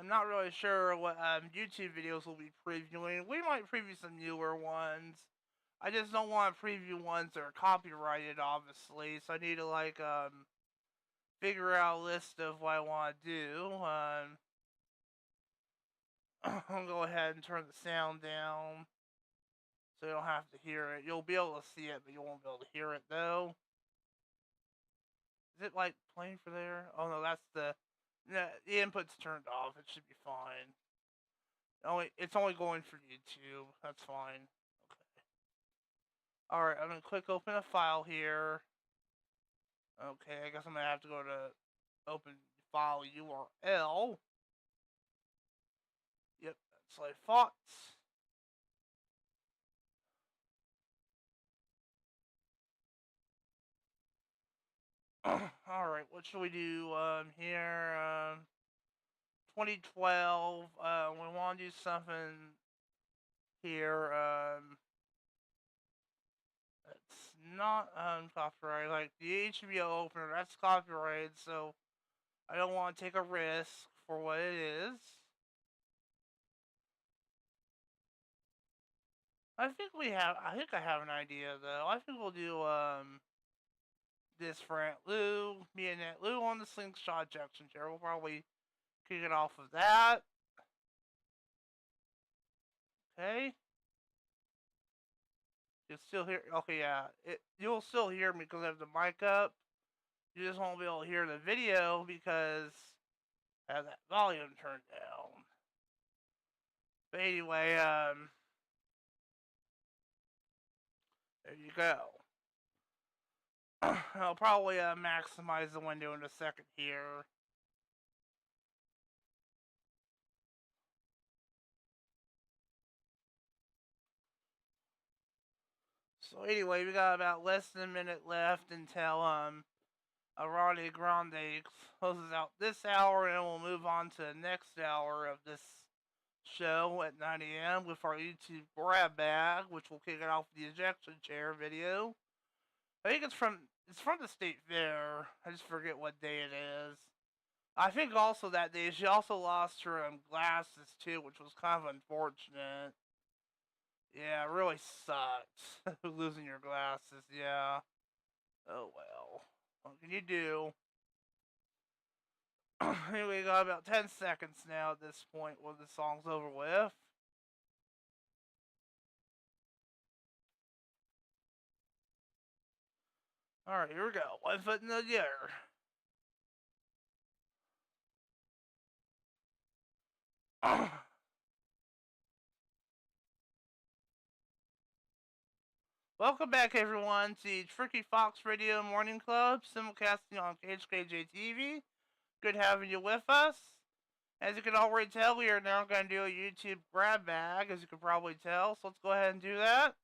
not really sure what YouTube videos we'll be previewing. We might preview some newer ones. I just don't want to preview ones that are copyrighted, obviously. So I need to figure out a list of what I want to do. I'll go ahead and turn the sound down so you don't have to hear it. You'll be able to see it, but you won't be able to hear it, though. Is it, like, playing for there? Oh, no, that's the input's turned off. It should be fine. It's only going for YouTube. That's fine. Okay. Alright, I'm going to click open a file here. Okay, I guess I'm going to have to go to open file URL. Yep, that's what I thought. Alright, what should we do here? 2012. We want to do something here. It's not copyrighted. Like the HBO opener, that's copyrighted, so I don't want to take a risk for what it is. I think I have an idea though. I think we'll do this for Aunt Lou, me and Aunt Lou on the slingshot ejection chair. We'll probably kick it off of that. Okay. You'll still hear. Okay, yeah. You'll still hear me because I have the mic up. You just won't be able to hear the video because I have that volume turned down. But anyway, there you go. I'll probably maximize the window in a second here. So anyway, we got about less than a minute left until Ariana Grande closes out this hour, and we'll move on to the next hour of this show at 9 a.m. with our YouTube grab bag, which will kick it off with the ejection chair video. I think it's from the state fair. I just forget what day it is. I think also that day she also lost her glasses too, which was kind of unfortunate. Yeah, it really sucked losing your glasses. Yeah. Oh well. What can you do? Anyway, we got about 10 seconds now at this point when the song's over with. Alright, here we go. 1 foot in the air. Welcome back, everyone, to the Tricky Fox Radio Morning Club, simulcasting on KHKJtv. Good having you with us. As you can already tell, we are now going to do a YouTube grab bag, as you can probably tell. So let's go ahead and do that.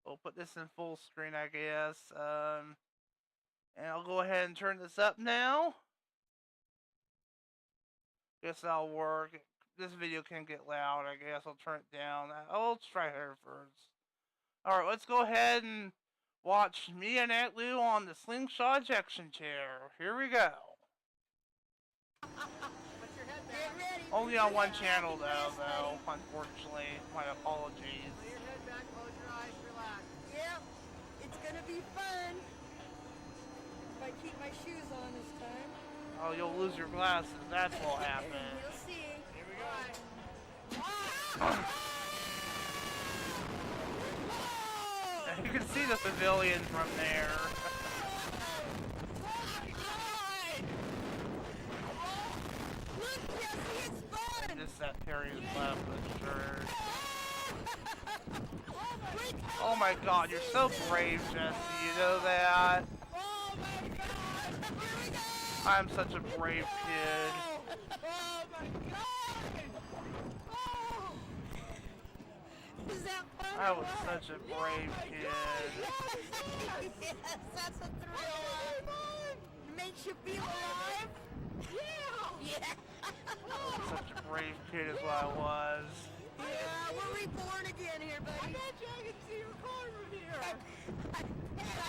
We'll put this in full screen, I guess. And I'll go ahead and turn this up now. Guess that'll work. This video can get loud, I guess. I'll turn it down. Oh, let's try her first. Alright, let's go ahead and watch me and Aunt Lou on the slingshot ejection chair. Here we go. What's your head Only on one channel though, unfortunately. My apologies. Lay your head back, close your eyes, relax. Yep, it's gonna be fun. If I keep my shoes on this time. Oh, you'll lose your glasses. That's what'll happen. You'll see. Here we go. You can see the pavilion from there. Look, Jesse, it's fun. Just that Perry's left with shirt. Oh my god, you're so brave, Jesse. You know that? Oh my god. Here we go. I'm such a brave kid. Oh my god. Oh. Is that fun? I was such a brave kid. Yes, that's a thrill. It makes you feel alive? Yeah. Yeah. Such a brave kid is what I was. Yeah, we're reborn again here, buddy. I bet you I can see your car from here. I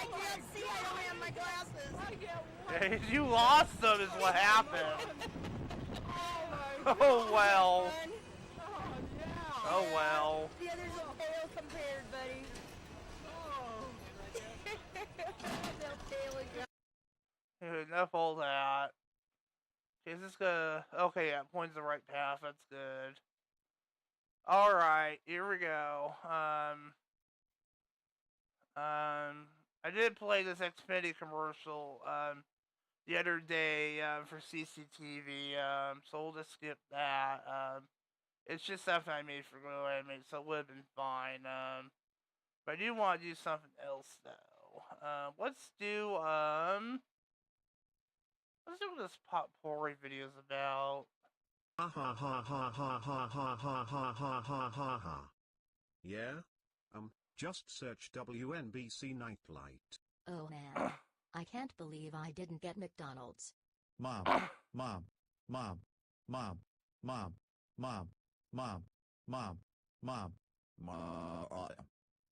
can't see. I don't have my glasses. I get Hey, you lost them is what happened. Oh well. Oh well. The others will pale compared, buddy. They'll pale again. Enough all that. Is this gonna... Okay, yeah, points the right path. That's good. Alright, here we go. I did play this Xfinity commercial, the other day, for CCTV, so we'll just skip that. It's just something I made for Go Anime, so it would have been fine. But I do want to do something else, though. Let's do what this potpourri video is about. Ha ha ha ha ha ha ha ha ha ha ha ha ha. Yeah? Just search WNBC Nightlight. Oh man. I can't believe I didn't get McDonald's. Mom, mom, mom, mom, mom, mom, mom, mom, mom.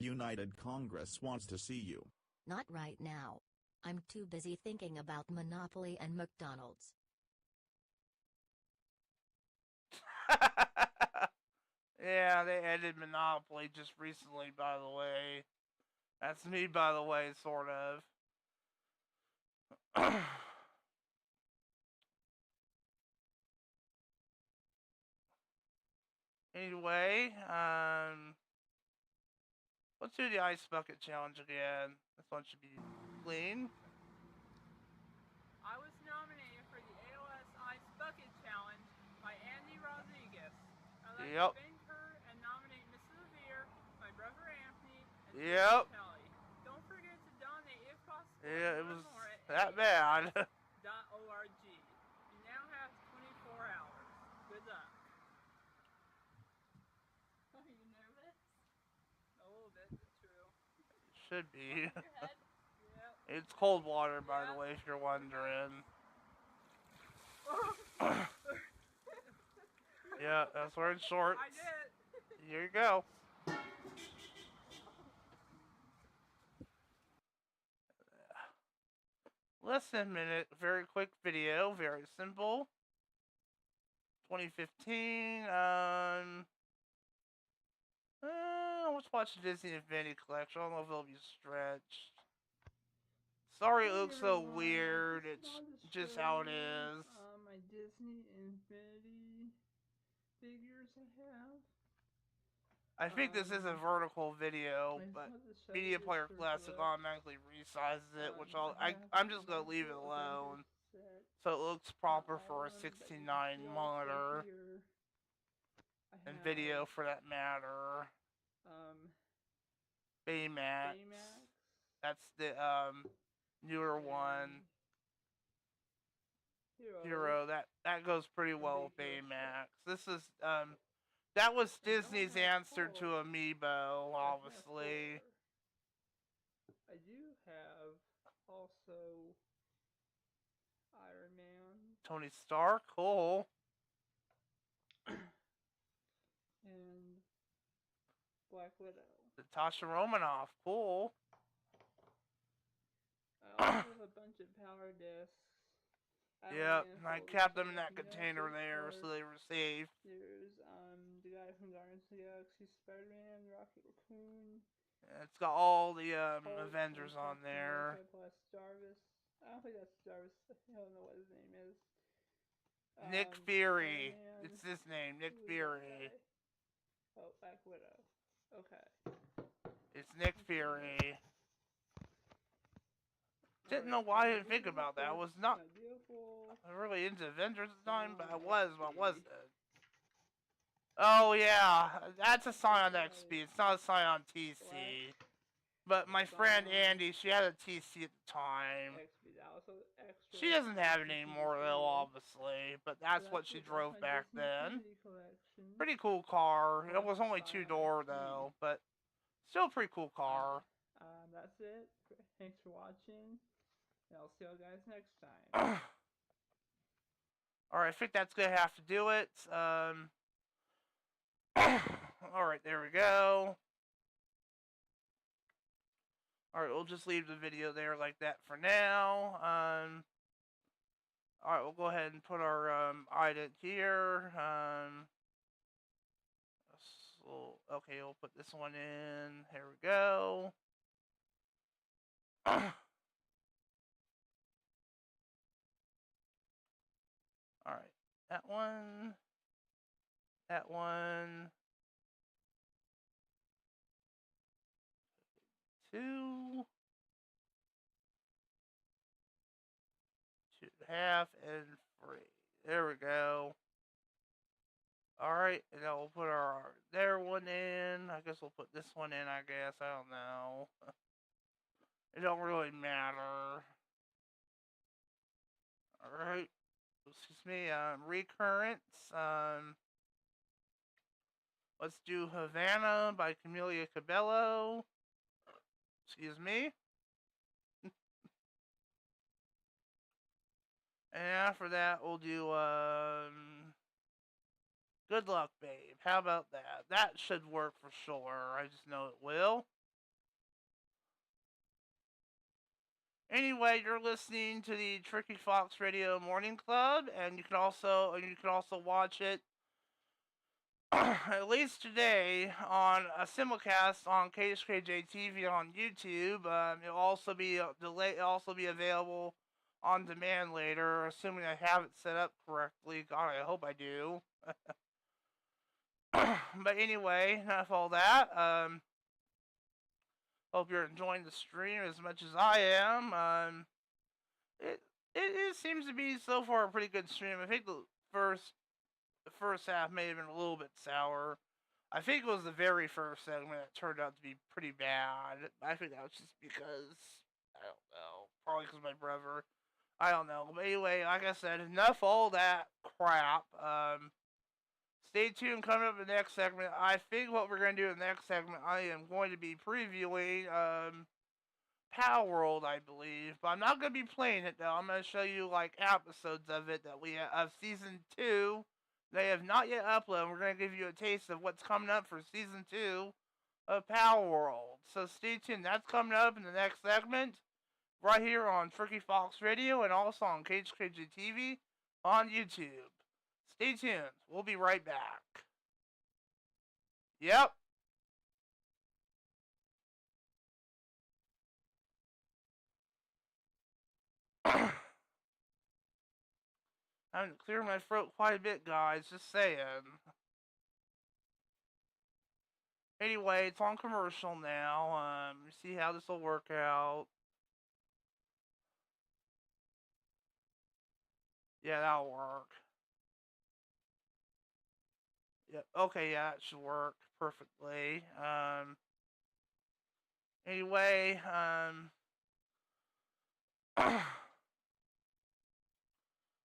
United Congress wants to see you. Not right now. I'm too busy thinking about Monopoly and McDonald's. Yeah, they ended Monopoly just recently, by the way. That's me, by the way, sort of. Anyway, let's do the ice bucket challenge again. This one should be clean. I was nominated for the AOS Ice Bucket Challenge by Andy Rodriguez. I'd like Yep. to thank her and nominate Mrs. Revere, my brother Anthony, and Yep. Kelly. Don't forget to donate if possible. Yeah, it was more at that bad. AOS.org. You now have 24 hours. Good luck. Are you nervous? A little bit, that's true. Should be. Your head? Yep. It's cold water, by the way, if you're wondering. Yeah, that's wearing shorts. I did. Here you go. Less than a minute, very quick video, very simple. 2015, let's watch the Disney Infinity Collection. I don't know if it'll be stretched. Sorry it looks so weird, it's just how it is. My Disney Infinity figures I have. I think this is a vertical video, but Media Player Classic automatically resizes it, which I'm just gonna leave it alone, so it looks proper for a 16:9 monitor and video for that matter. Baymax. That's the newer one. Hero. That goes pretty well with Baymax. This is that was Disney's answer to Amiibo, obviously. I do have also Iron Man Tony Stark, cool. and Black Widow. Natasha Romanoff, cool. I also have a bunch of power discs. Yep, and I kept them in that container there so they were safe. There's the guy from Guardians of the Galaxy, Spider-Man, Rocket Raccoon. It's got all the Avengers on there. Plus Jarvis. I don't think that's Jarvis. I don't know what his name is. Nick Fury. It's his name, Nick Fury. Oh, Black Widow. Okay. It's Nick Fury. Didn't know why I didn't think about that. I was not really into Avengers at the time, but I was. What was it? Oh yeah, that's a Scion XP. It's not a Scion TC. But my friend Andy, she had a TC at the time. She doesn't have it anymore though, obviously. But that's what she drove back then. Pretty cool car. It was only 2-door though, but still a pretty cool car. That's it. Thanks for watching. And I'll see you guys next time. Alright, I think that's gonna have to do it. Alright, there we go. Alright, we'll just leave the video there like that for now. Alright, we'll go ahead and put our ident here. So, okay, we'll put this one in. Here we go. Alright, that one. That one. 2. 2.5 and 3. There we go. Alright, and then we'll put our there one in. I guess we'll put this one in, I guess. I don't know. It don't really matter. Alright. Excuse me, recurrence. Let's do Havana by Camila Cabello. Excuse me. And after that, we'll do, Good Luck, Babe. How about that? That should work for sure. I just know it will. Anyway, you're listening to the Tricky Fox Radio Morning Club, and you can also watch it at least today on a simulcast on KHKJtv on YouTube. It'll also be available on demand later, assuming I have it set up correctly. God, I hope I do. But anyway, enough all that. Hope you're enjoying the stream as much as I am. It seems to be so far a pretty good stream. I think the first half may have been a little bit sour. I think it was the very first segment that turned out to be pretty bad. I think that was just because, I don't know, probably because my brother. I don't know. But anyway, like I said, enough all that crap. Stay tuned, coming up in the next segment. I think what we're going to do in the next segment, I am going to be previewing Power World, I believe. But I'm not going to be playing it, though. I'm going to show you, like, episodes of it that we have, of Season 2. They have not yet uploaded. We're going to give you a taste of what's coming up for Season 2 of Power World. So stay tuned. That's coming up in the next segment, right here on Tricky Fox Radio and also on KHKJtv on YouTube. Stay tuned. We'll be right back. Yep. I'm clearing my throat quite a bit, guys. Just saying. Anyway, it's on commercial now. See how this will work out. Yeah, that'll work. Yep. Okay, yeah, it should work perfectly. Anyway,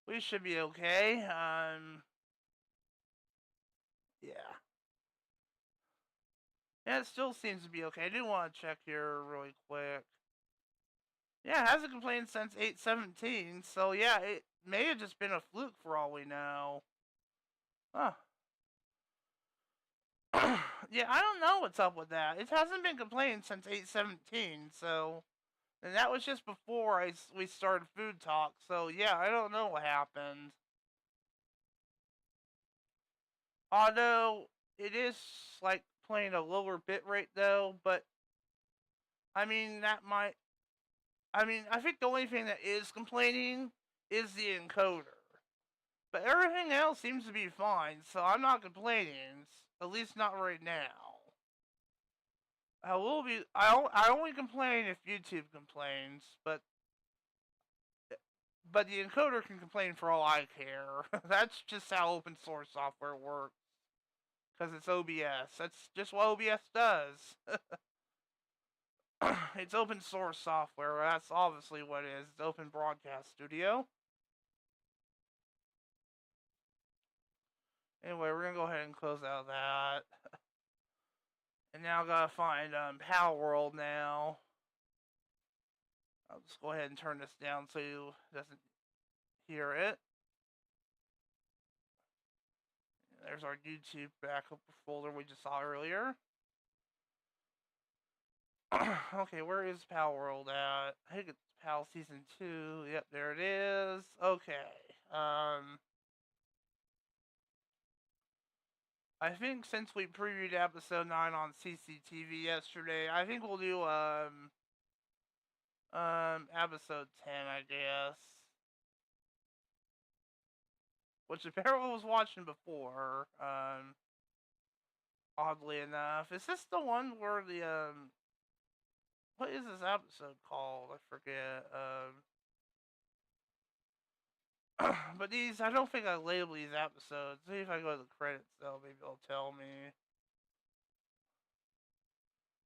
we should be okay. Yeah. Yeah, it still seems to be okay. I do want to check here really quick. Yeah, it hasn't complained since 8/17, so yeah, it may have just been a fluke for all we know. Huh. Yeah, I don't know what's up with that. It hasn't been complaining since 8/17, so And that was just before we started Food Talk, so yeah, I don't know what happened. Although, it is, like, playing a lower bit rate though, but, I mean, I think the only thing that is complaining is the encoder. But everything else seems to be fine, so I'm not complaining, at least not right now. I only complain if YouTube complains, but the encoder can complain for all I care. That's just how open source software works. Because it's OBS. That's just what OBS does. It's open source software. That's obviously what it is. It's Open Broadcast Studio. Anyway, we're going to go ahead and close out that. And now I gotta find Power World now. I'll just go ahead and turn this down so you doesn't hear it. There's our YouTube backup folder we just saw earlier. Okay, where is Power World at? I think it's PAL Season 2. Yep, there it is. Okay. I think since we previewed episode 9 on CCTV yesterday, I think we'll do episode 10, I guess. Which apparently was watching before, oddly enough. Is this the one where the, what is this episode called? I forget, but these, I don't think I labeled these episodes. See if I go to the credits, though, maybe it'll tell me.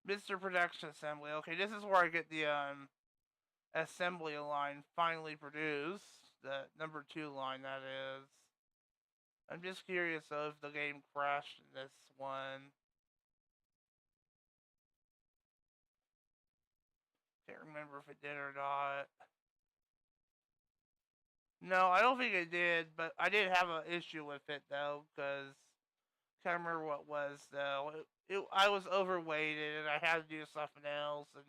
Mr. Production Assembly. Okay, this is where I get the, assembly line finally produced. The number 2 line, that is. I'm just curious, though, if the game crashed in this one. Can't remember if it did or not. No, I don't think it did, but I did have an issue with it, though, because I can't remember what it was, though. I was overweighted, and I had to do something else, and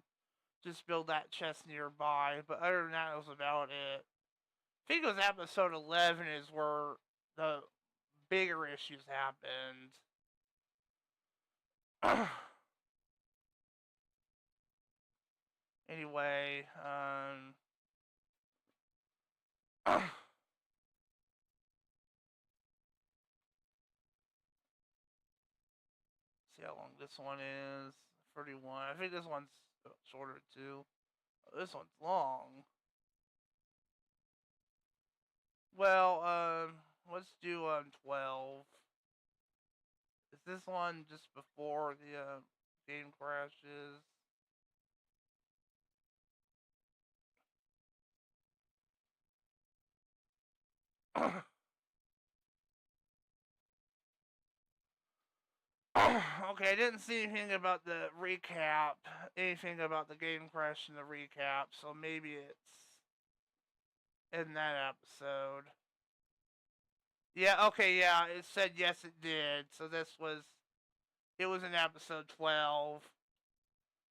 just build that chest nearby, but other than that, it was about it. I think it was episode 11 is where the bigger issues happened. Anyway, see how long this one is. 31. I think this one's shorter too. Oh, this one's long. Well, let's do 12. Is this one just before the game crashes? Okay, I didn't see anything about the recap, anything about the game crash in the recap, so maybe it's in that episode. Yeah, okay, yeah, it said yes it did, so it was in episode 12.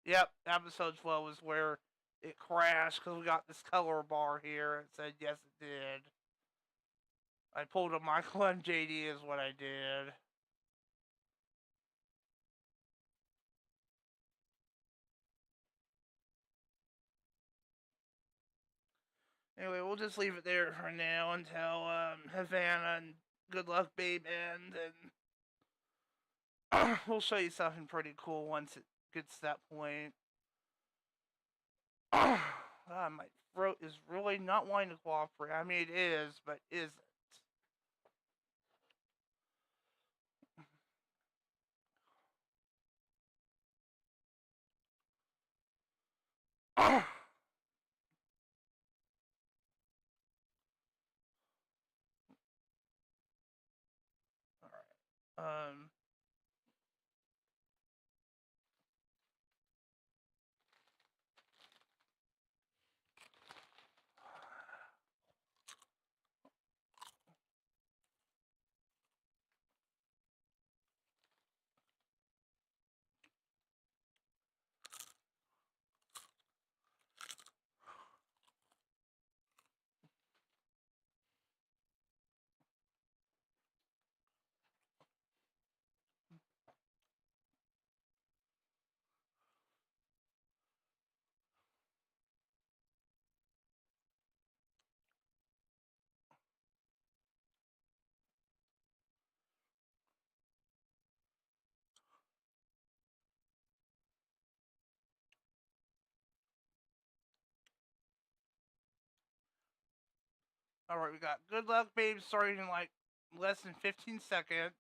Yep, episode 12 was where it crashed, because we got this color bar here, it said yes it did. I pulled a Michael MJD is what I did. Anyway, we'll just leave it there for now until Havana and Good Luck Babe end, and we'll show you something pretty cool once it gets to that point. God, my throat is really not wanting to cooperate. I mean, it is, but isn't. Alright. Alright, we got Good Luck Babe starting in like less than 15 seconds.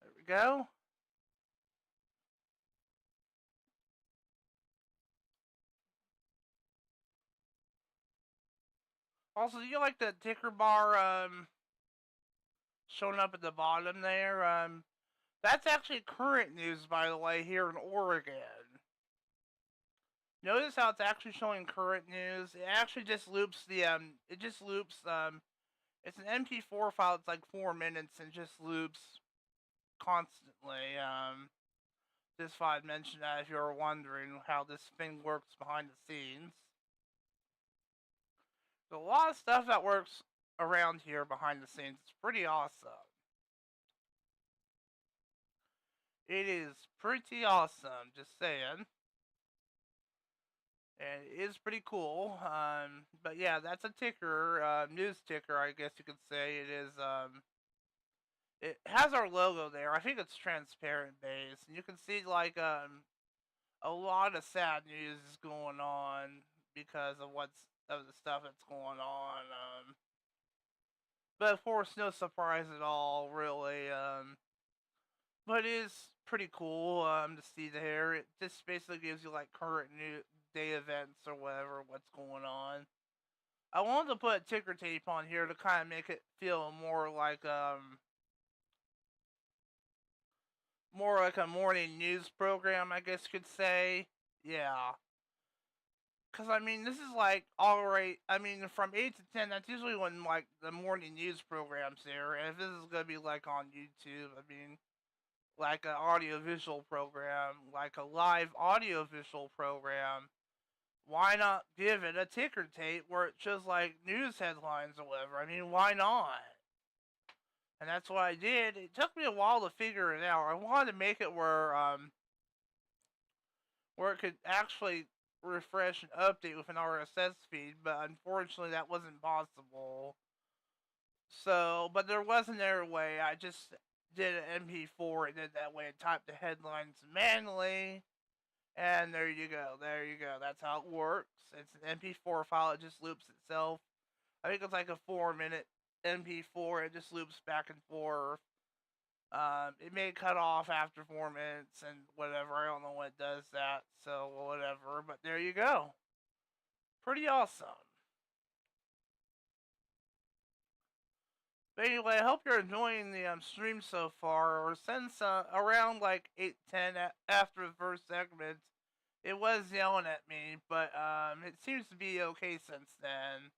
There we go. Also, do you like the ticker bar showing up at the bottom there? That's actually current news, by the way, here in Oregon. Notice how it's actually showing current news. It actually just loops the it's an MP4 file. It's like 4 minutes and just loops constantly. Just thought I'd mention that if you were wondering how this thing works behind the scenes. There's a lot of stuff that works around here behind the scenes. It's pretty awesome. It is pretty awesome, just saying. And it is pretty cool. But yeah, that's a ticker, news ticker, I guess you could say. It is, it has our logo there. I think it's transparent base. And you can see, like, a lot of sad news is going on because of the stuff that's going on. But of course, no surprise at all, really. But it is pretty cool to see there. It just basically gives you like current new day events or whatever, what's going on. I wanted to put ticker tape on here to kind of make it feel more like a morning news program, I guess you could say. Yeah. Because, I mean, this is like alright. I mean, from 8 to 10, that's usually when like the morning news program's there. And if this is going to be like on YouTube, I mean, like an audio-visual program, like a live audio-visual program, why not give it a ticker tape where it shows like news headlines or whatever? I mean, why not? And that's what I did. It took me a while to figure it out. I wanted to make it where it could actually refresh and update with an RSS feed, but unfortunately that wasn't possible. So, but there was another way. I just did an MP4 and did that way and typed the headlines manually. And there you go. There you go. That's how it works. It's an MP4 file. It just loops itself. I think it's like a 4-minute MP4. It just loops back and forth. It may cut off after 4 minutes and whatever. I don't know what does that. So, whatever. But there you go. Pretty awesome. But anyway, I hope you're enjoying the stream so far. Or since around like 8:10 after the first segment, it was yelling at me, but it seems to be okay since then.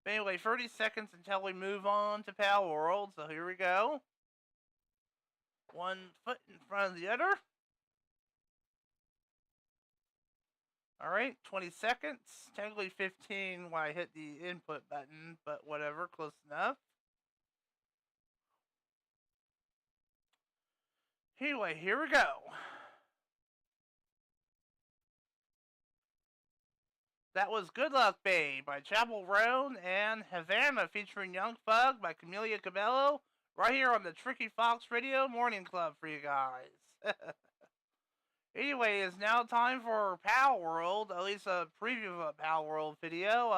But anyway, 30 seconds until we move on to Pal World. So here we go. One foot in front of the other. Alright, 20 seconds. Technically 15 when I hit the input button, but whatever, close enough. Anyway, here we go. That was Good Luck Babe by Chapel Roan and Havana featuring Young Thug by Camellia Cabello right here on the Tricky Fox Radio Morning Club for you guys. Anyway, it's now time for Pal World, at least a preview of a Pal World video.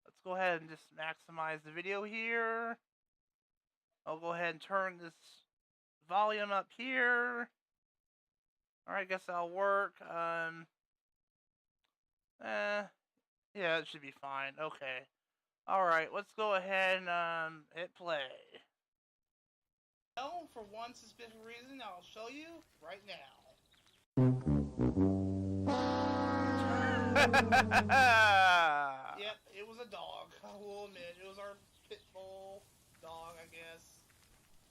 Let's go ahead and just maximize the video here. I'll go ahead and turn this volume up here. Alright, I guess that'll work. Yeah, it should be fine. Okay. Alright, let's go ahead and hit play. Well, for one suspicious reason, I'll show you right now. Yep, it was a dog. I will admit, it was our pit bull dog, I guess.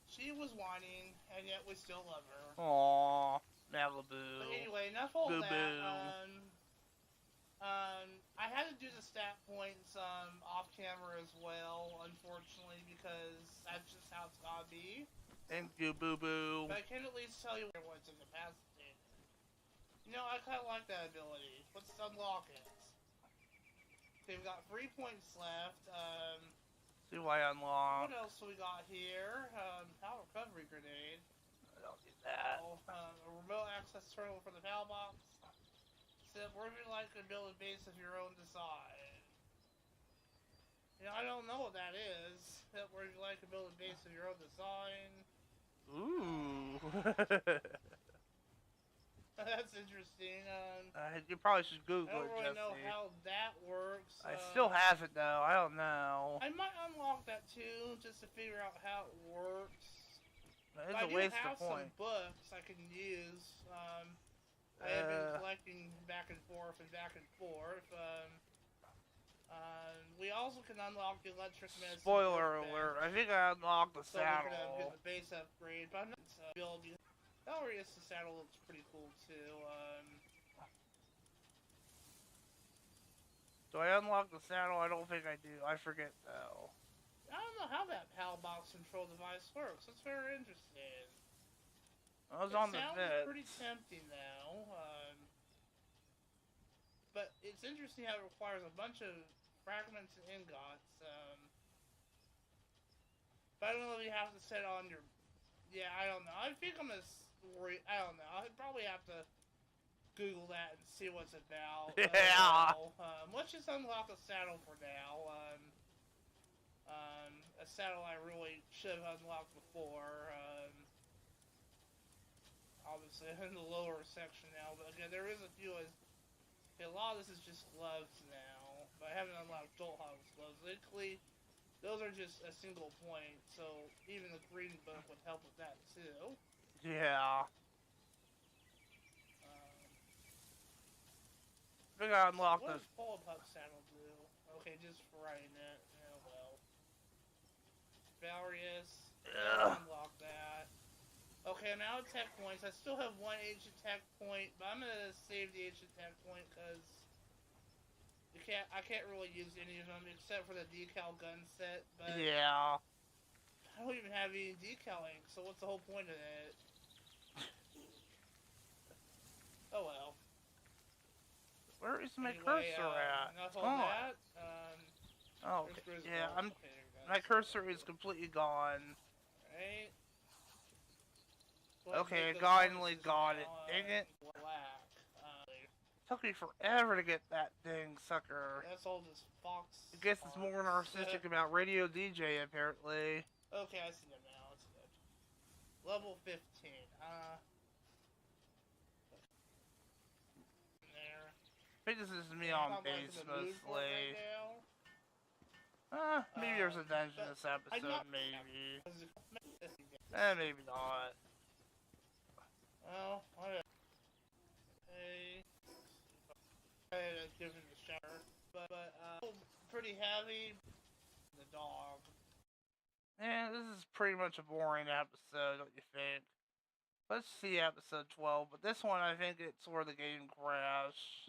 She was whining, and yet we still love her. Aww, Malibu. But anyway, enough of that. I had to do the stat points off camera as well, unfortunately, because that's just how it's gotta be. Thank you, Boo Boo. But I can at least tell you what's incapacitated. You know, I kind of like that ability. Let's unlock it. Okay, we got 3 points left. See what I unlock. What else do we got here? Power recovery grenade. I don't need that. Oh, a remote access terminal for the PAL box. Said, where would you like to build a base of your own design? You know, I don't know what that is. Where would you like to build a base of your own design? Ooh. That's interesting. You probably should Google it, Jesse. I don't really know how that works. I still have it, though. I don't know. I might unlock that, too, just to figure out how it works. It's a waste of points. I do have some books I can use. I have been collecting back and forth and back and forth. We also can unlock the electric medicine. Spoiler alert, I think I unlocked the saddle. So we can get the base upgrade, but I'm not building. Valerius, the saddle looks pretty cool too. Do I unlock the saddle? I don't think I do. I forget though. I don't know how that PAL box control device works. That's very interesting. I was on the net. It sounds pretty tempting now. But it's interesting how it requires a bunch of fragments and ingots. But I don't know if you have to set on your. Yeah, I don't know. I think I'm gonna. I don't know. I'd probably have to Google that and see what's about. Yeah. Let's just unlock a saddle for now. A saddle I really should have unlocked before. Obviously in the lower section now, but again, there is a few. A lot of this is just gloves now, but I haven't unlocked Jolt Hogg's gloves. Literally, those are just a single point, so even the green book would help with that too. Yeah. I think I unlocked what does Pull-Up saddle do? Okay, just for writing it. Oh well. Valerius. Unlock that. Okay, I'm out of tech points. I still have one ancient tech point, but I'm gonna save the ancient tech point because I can't really use any of them except for the decal gun set. But yeah. I don't even have any decal ink, so what's the whole point of it? Oh well. Where is my cursor at? Enough on that. Oh, okay. Yeah, my cursor is completely gone. Right. Okay, I finally got it. Dang it. Took me forever to get that dang sucker. That's all this fox. I guess it's more narcissistic about radio DJ, apparently. Okay, I see them now. It's good. Level 15. I think this is me on base mostly. Maybe there's a dungeon this episode, maybe. Maybe not. Well, hey. I had to give him a shower. But pretty heavy. The dog. Yeah, this is pretty much a boring episode, don't you think? Let's see episode 12, but this one I think it's where the game crashed.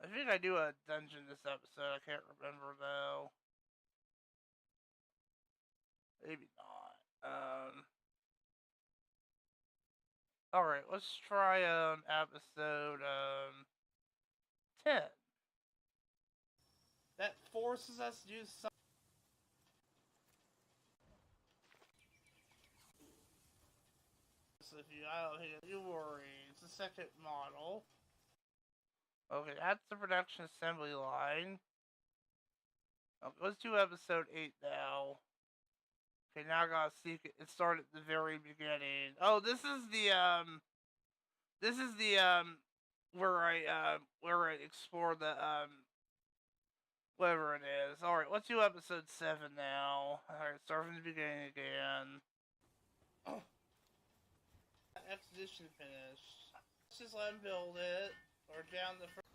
I think I do a dungeon this episode, I can't remember though. Maybe not. Alright, let's try episode 10. That forces us to do something. If you worry, it's the second model. Okay, that's the production assembly line. Okay, let's do episode 8 now. Okay, now I gotta see it started at the very beginning. Oh, this is the where I explore the whatever it is. Alright, let's do episode 7 now. Alright, start from the beginning again. Exposition finished. Let's just let him build it. Or down the first.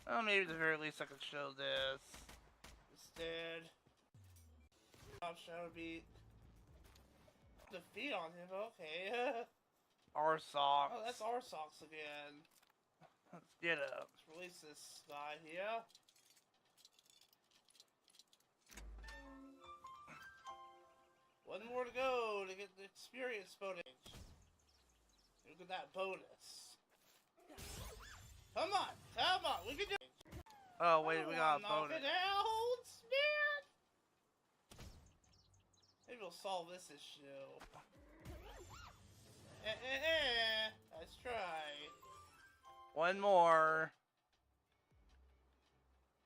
Oh, maybe at the very least I could show this. Instead. Top shadow beat. The feet on him, okay. Our socks. Oh, that's our socks again. Let's get up. Let's release this guy here. One more to go to get the experience footage. Look at that bonus. Come on, we can do it. Oh wait, we got a bonus. Knock it out, man. Maybe we'll solve this issue. Let's try. One more.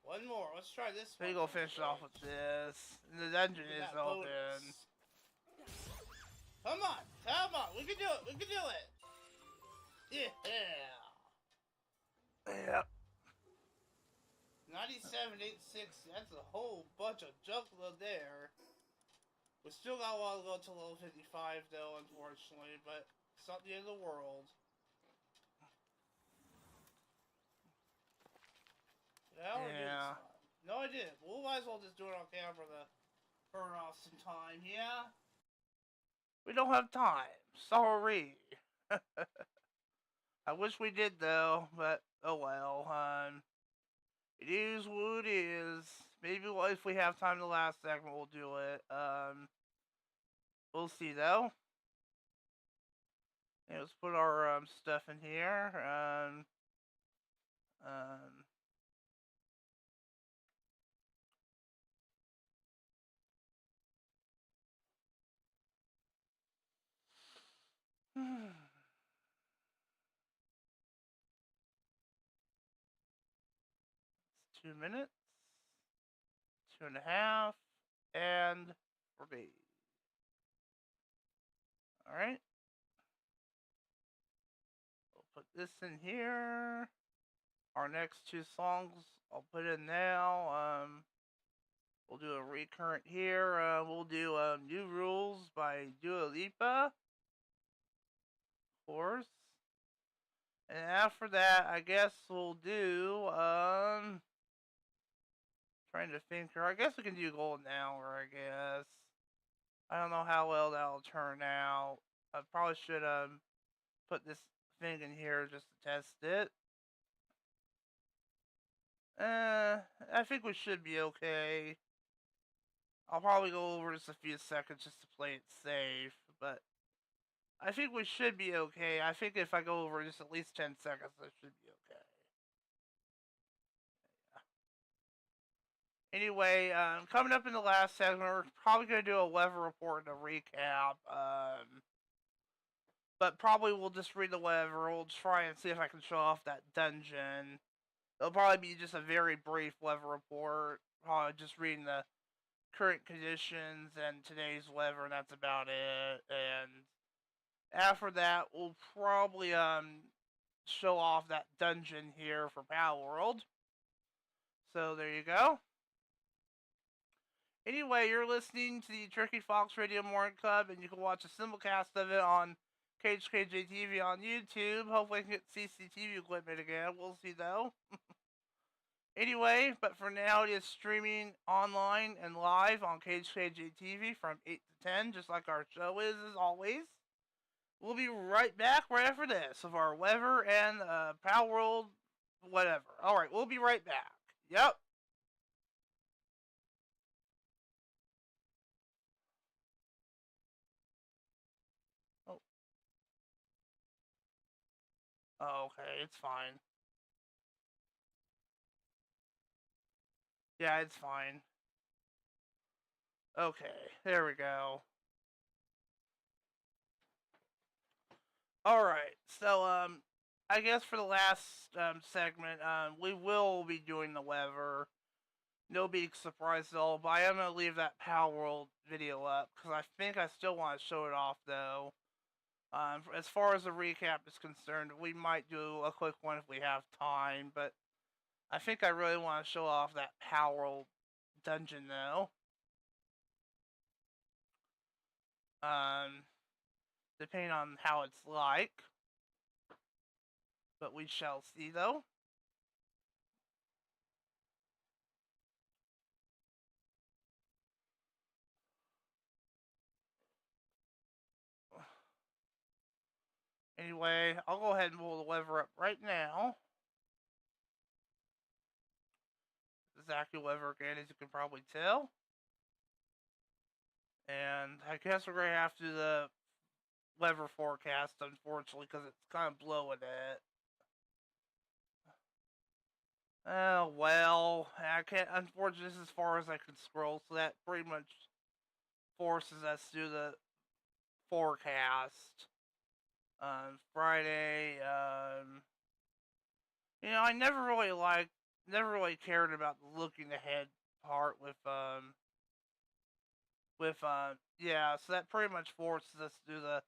Let's try this one. Maybe we'll finish off with this. The dungeon is open. Come on, we can do it, Yeah. Yep. 97,860, that's a whole bunch of junk load there. We still got a while to go to level 55 though, unfortunately, but it's not the end of the world. Yeah. No, I didn't. We might as well just do it on camera to burn off some time, yeah? We don't have time. Sorry. I wish we did though, but oh well. It is what it is. Maybe if we have time in the last segment, we'll do it. We'll see though. Yeah, let's put our stuff in here. 2 minutes, 2.5, and we're beat. Alright. We'll put this in here. Our next 2 songs I'll put in now. We'll do a recurrent here. We'll do New Rules by Dua Lipa. Of course. And after that, I guess we'll do, trying to think here. I guess we can do Golden Hour, I guess. I don't know how well that'll turn out. I probably should, put this thing in here just to test it. I think we should be okay. I'll probably go over just a few seconds just to play it safe, but I think we should be okay. I think if I go over just at least 10 seconds, I should be okay. Yeah. Anyway, coming up in the last segment, we're probably going to do a weather report and a recap. But probably we'll just read the weather. We'll try and see if I can show off that dungeon. It'll probably be just a very brief weather report. Probably just reading the current conditions and today's weather, and that's about it. And after that, we'll probably show off that dungeon here for Power World. So there you go. Anyway, you're listening to the Turkey Fox Radio Morning Club, and you can watch a simulcast of it on KHKJtv on YouTube. Hopefully I can get CCTV equipment again. We'll see though. Anyway, but for now it is streaming online and live on KHKJtv from 8 to 10, just like our show is as always. We'll be right back right after this of our weather and Power World, whatever. Alright, we'll be right back. Yep. Oh, okay, it's fine. Yeah, it's fine. Okay, there we go. Alright, so, I guess for the last segment, we will be doing the weather. No big surprise at all, but I am going to leave that Power World video up, because I think I still want to show it off, though. As far as the recap is concerned, we might do a quick one if we have time, but I think I really want to show off that Power World dungeon, though. Depending on how it's like. But we shall see, though. Anyway, I'll go ahead and pull the weather up right now. This is actual weather again, as you can probably tell. And I guess we're going to have to do the weather forecast, unfortunately, because it's kind of blowing it. Oh, well, I can't, unfortunately, this is as far as I can scroll, so that pretty much forces us to do the forecast. Friday, you know, I never really cared about the looking ahead part yeah, so that pretty much forces us to do the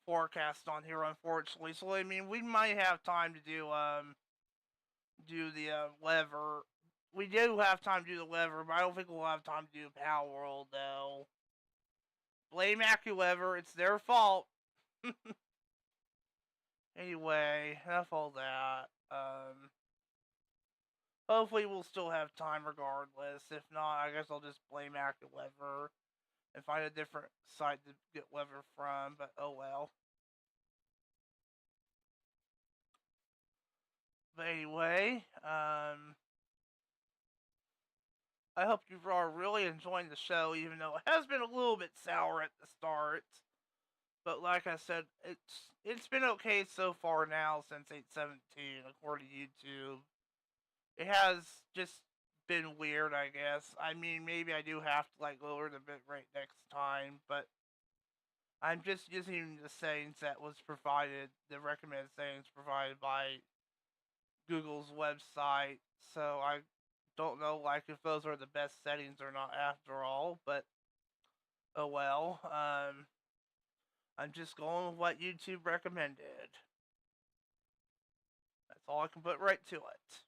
forecast on here, unfortunately. So, I mean, we might have time to do the, weather. We do have time to do the weather, but I don't think we'll have time to do Power World, though. Blame AccuWeather, it's their fault. Anyway, enough all that. Hopefully we'll still have time regardless. If not, I guess I'll just blame AccuWeather and find a different site to get weather from, but oh well. But anyway, I hope you are really enjoying the show, even though it has been a little bit sour at the start. But like I said, it's been okay so far now since 8:17, according to YouTube. It has just been weird, I guess. I mean, maybe I do have to like lower the bitrate next time, but I'm just using the settings that was provided, the recommended settings provided by Google's website. So I don't know like if those are the best settings or not after all, but oh well. I'm just going with what YouTube recommended. That's all I can put right to it.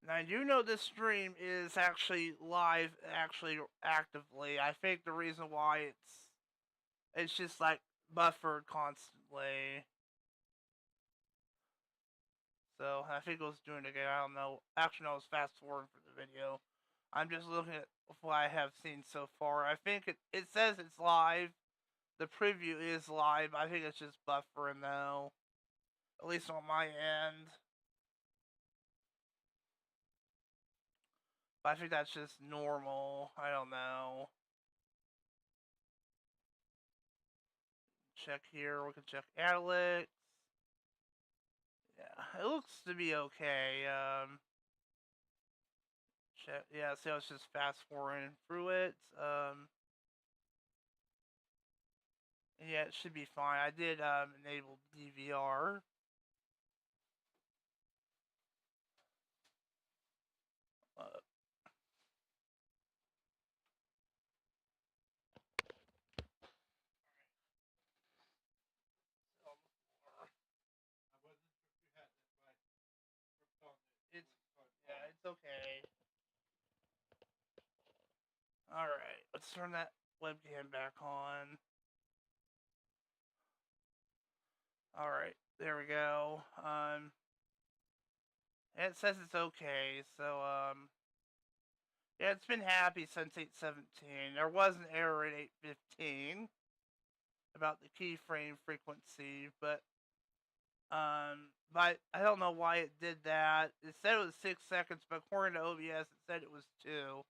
And I do know this stream is actually live, actually actively. I think the reason why it's just like buffered constantly. So I think it was doing it again. I don't know. Actually, no, I was fast forwarding for the video. I'm just looking at what I have seen so far. I think it says it's live. The preview is live. I think it's just buffering though. At least on my end. But I think that's just normal. I don't know. Check here. We can check analytics. Yeah, it looks to be okay. Check. Yeah, see, I was just fast forwarding through it. Yeah, it should be fine. I did enable DVR. It's yeah, it's okay. All right, let's turn that webcam back on. All right, there we go. It says it's okay. So yeah, it's been happy since 8:17. There was an error at 8:15 about the keyframe frequency, but I don't know why it did that. It said it was 6 seconds, but according to OBS, it said it was 2.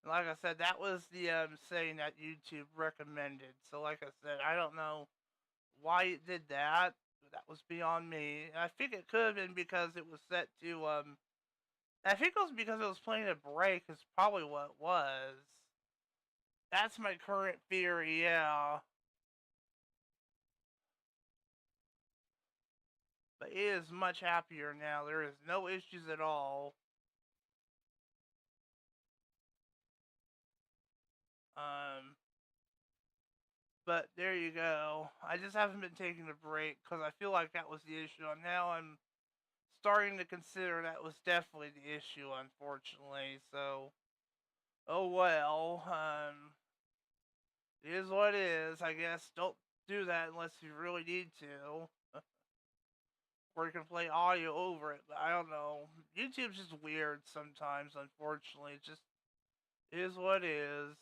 And like I said, that was the setting that YouTube recommended. So like I said, I don't know why it did that. That was beyond me. I think it could have been because it was set to I think it was because it was playing a break. Is probably what it was. That's my current theory. Yeah. But it is much happier now. There is no issues at all. But there you go. I just haven't been taking a break because I feel like that was the issue. And now I'm starting to consider that was definitely the issue, unfortunately. So, oh well. It is what it is. I guess don't do that unless you really need to. Or you can play audio over it. But I don't know. YouTube's just weird sometimes, unfortunately. It just is what it is.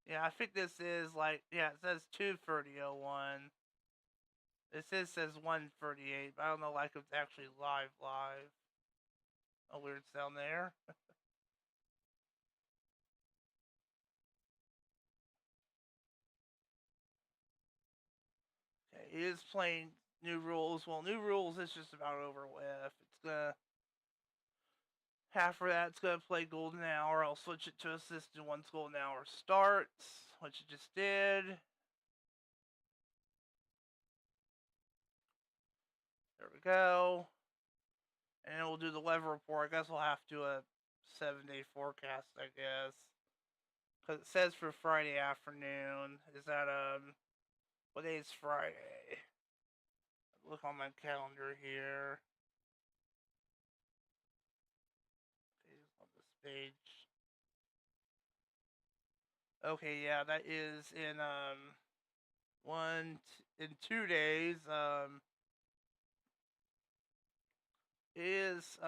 Yeah, I think this is like, yeah, it says 2:30:01. Says 1:38, but I don't know like if it's actually live. A weird sound there. Okay, he is playing New Rules. Well, New Rules is just about over with. It's gonna After that, it's gonna play Golden Hour. I'll switch it to Assisted once Golden Hour starts, which it just did. There we go. And then we'll do the weather report. I guess we'll have to do a 7-day forecast, I guess. Because it says for Friday afternoon. Is that, what day is Friday? Look on my calendar here. Okay, on this page. Okay, yeah, that is in, in 2 days, is,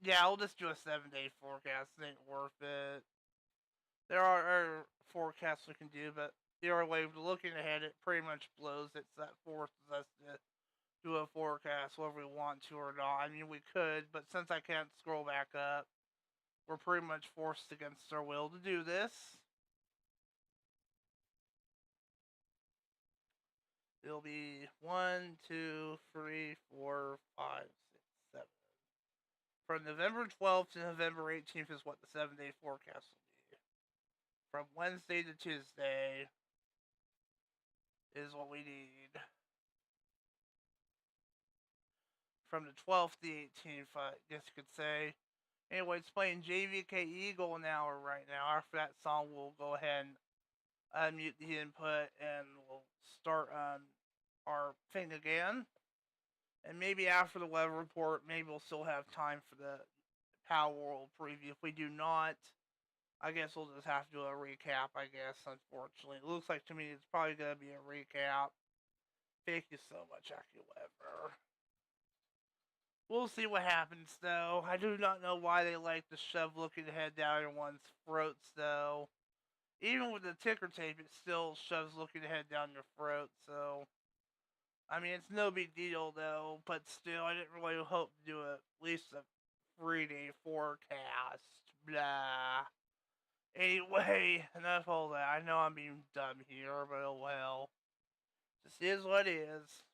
yeah, I'll just do a 7-day forecast. It ain't worth it. There are forecasts we can do, but the other way of looking ahead, it pretty much blows it. So that forces us to do a forecast whether we want to or not. I mean, we could, but since I can't scroll back up, we're pretty much forced against our will to do this. It'll be 1, 2, 3, 4, 5, 6, 7. From November 12th to November 18th is what the 7-day forecast will be. From Wednesday to Tuesday is what we need. From the 12th to the 18th, I guess you could say. Anyway, it's playing JVK Eagle now right now. After that song, we'll go ahead and unmute the input and we'll start our thing again. And maybe after the weather report, maybe we'll still have time for the Power World preview. If we do not, I guess we'll just have to do a recap, I guess, unfortunately. It looks like to me it's probably going to be a recap. Thank you so much, AccuWeather. We'll see what happens, though. I do not know why they like to shove looking ahead down everyone's throats, though. Even with the ticker tape, it still shoves looking ahead down your throat, so... I mean, it's no big deal, though, but still, I didn't really hope to do at least a 3-day forecast. Blah. Anyway, enough of all that. I know I'm being dumb here, but oh well. This is what it is.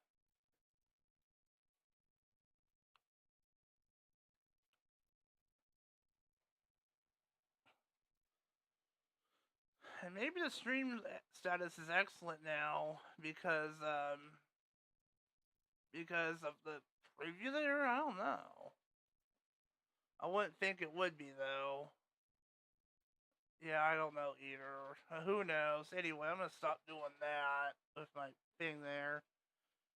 And maybe the stream status is excellent now because of the preview there. I don't know. I wouldn't think it would be though. Yeah, I don't know either. Who knows? Anyway, I'm gonna stop doing that with my thing there,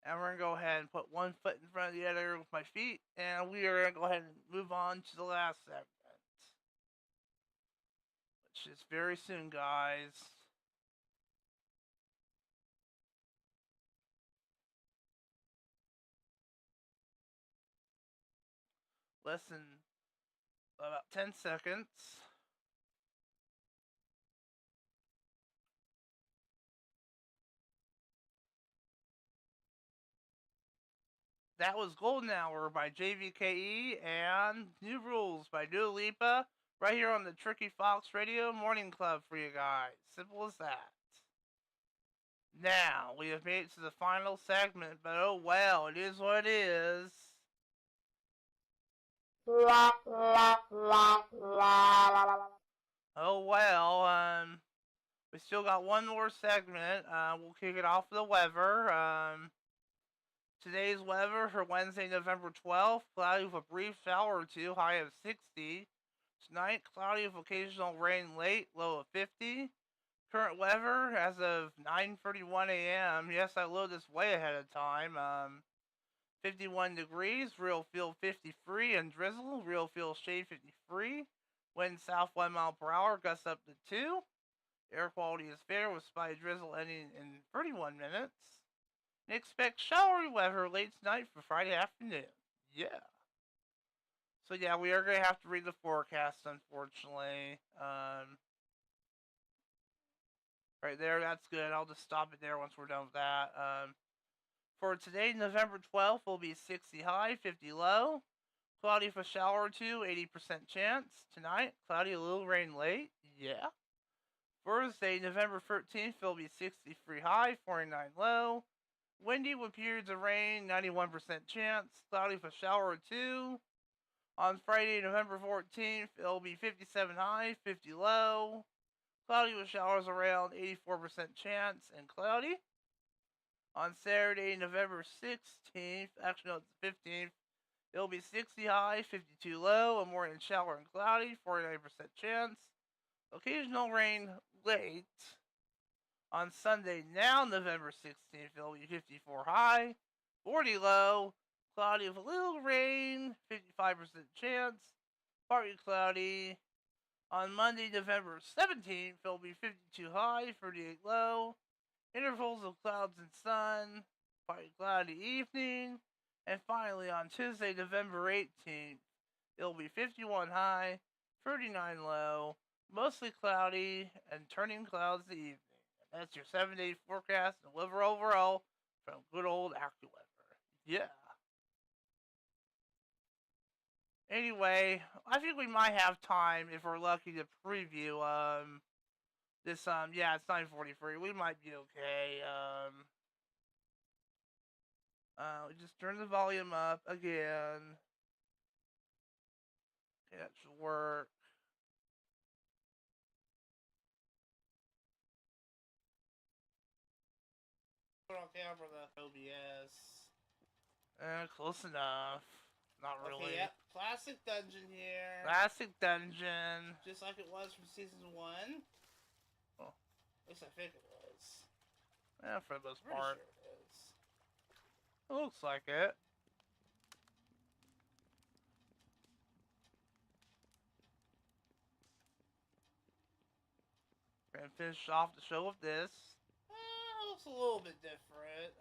and we're gonna go ahead and put one foot in front of the other with my feet, and we are gonna go ahead and move on to the last segment, which is very soon, guys. Less than about 10 seconds. That was Golden Hour by JVKE and New Rules by Dua Lipa, right here on the Tricky Fox Radio Morning Club for you guys. Simple as that. Now, we have made it to the final segment, but oh well, it is what it is. Oh well, we still got one more segment. We'll kick it off with the weather. Today's weather for Wednesday, November 12th, cloudy with a brief shower or two, high of 60. Tonight, cloudy with occasional rain late, low of 50. Current weather as of 9:31 a.m. Yes, I load this way ahead of time. 51 degrees, real feel 53, and drizzle, real feel shade 53. Wind south 1 mile per hour, gusts up to 2. Air quality is fair with spotty drizzle ending in 31 minutes. And expect showery weather late tonight for Friday afternoon. Yeah. So yeah, we are going to have to read the forecast, unfortunately. Right there, that's good. I'll just stop it there once we're done with that. For today, November 12th, will be 60 high, 50 low. Cloudy for shower or two, 80% chance. Tonight, cloudy, a little rain late. Yeah. Thursday, November 13th, will be 63 high, 49 low. Windy with periods of rain, 91% chance. Cloudy for shower or two. On Friday, November 14th, it'll be 57 high, 50 low. Cloudy with showers around, 84% chance, and cloudy. On Saturday, November 16th, actually no, it's the 15th, it'll be 60 high, 52 low, a morning shower and cloudy, 49% chance. Occasional rain late. On Sunday, now November 16th, it'll be 54 high, 40 low, cloudy with a little rain, 55% chance, partly cloudy. On Monday, November 17th, it'll be 52 high, 38 low, intervals of clouds and sun, partly cloudy evening. And finally, on Tuesday, November 18th, it'll be 51 high, 39 low, mostly cloudy, and turning clouds the evening. And that's your 7-day forecast and weather overall from good old AccuWeather. Yeah. Anyway, I think we might have time, if we're lucky, to preview, this, yeah, it's 9:43. We might be okay. We just turn the volume up again. Okay, that should work. Put on camera the OBS. Close enough. Not really. Okay, yep. Classic dungeon here. Classic dungeon. Just like it was from season 1. Oh. At least I think it was. Yeah, for the most Pretty part. sure it is. It looks like it. Gonna finish off the show with this. It looks a little bit different.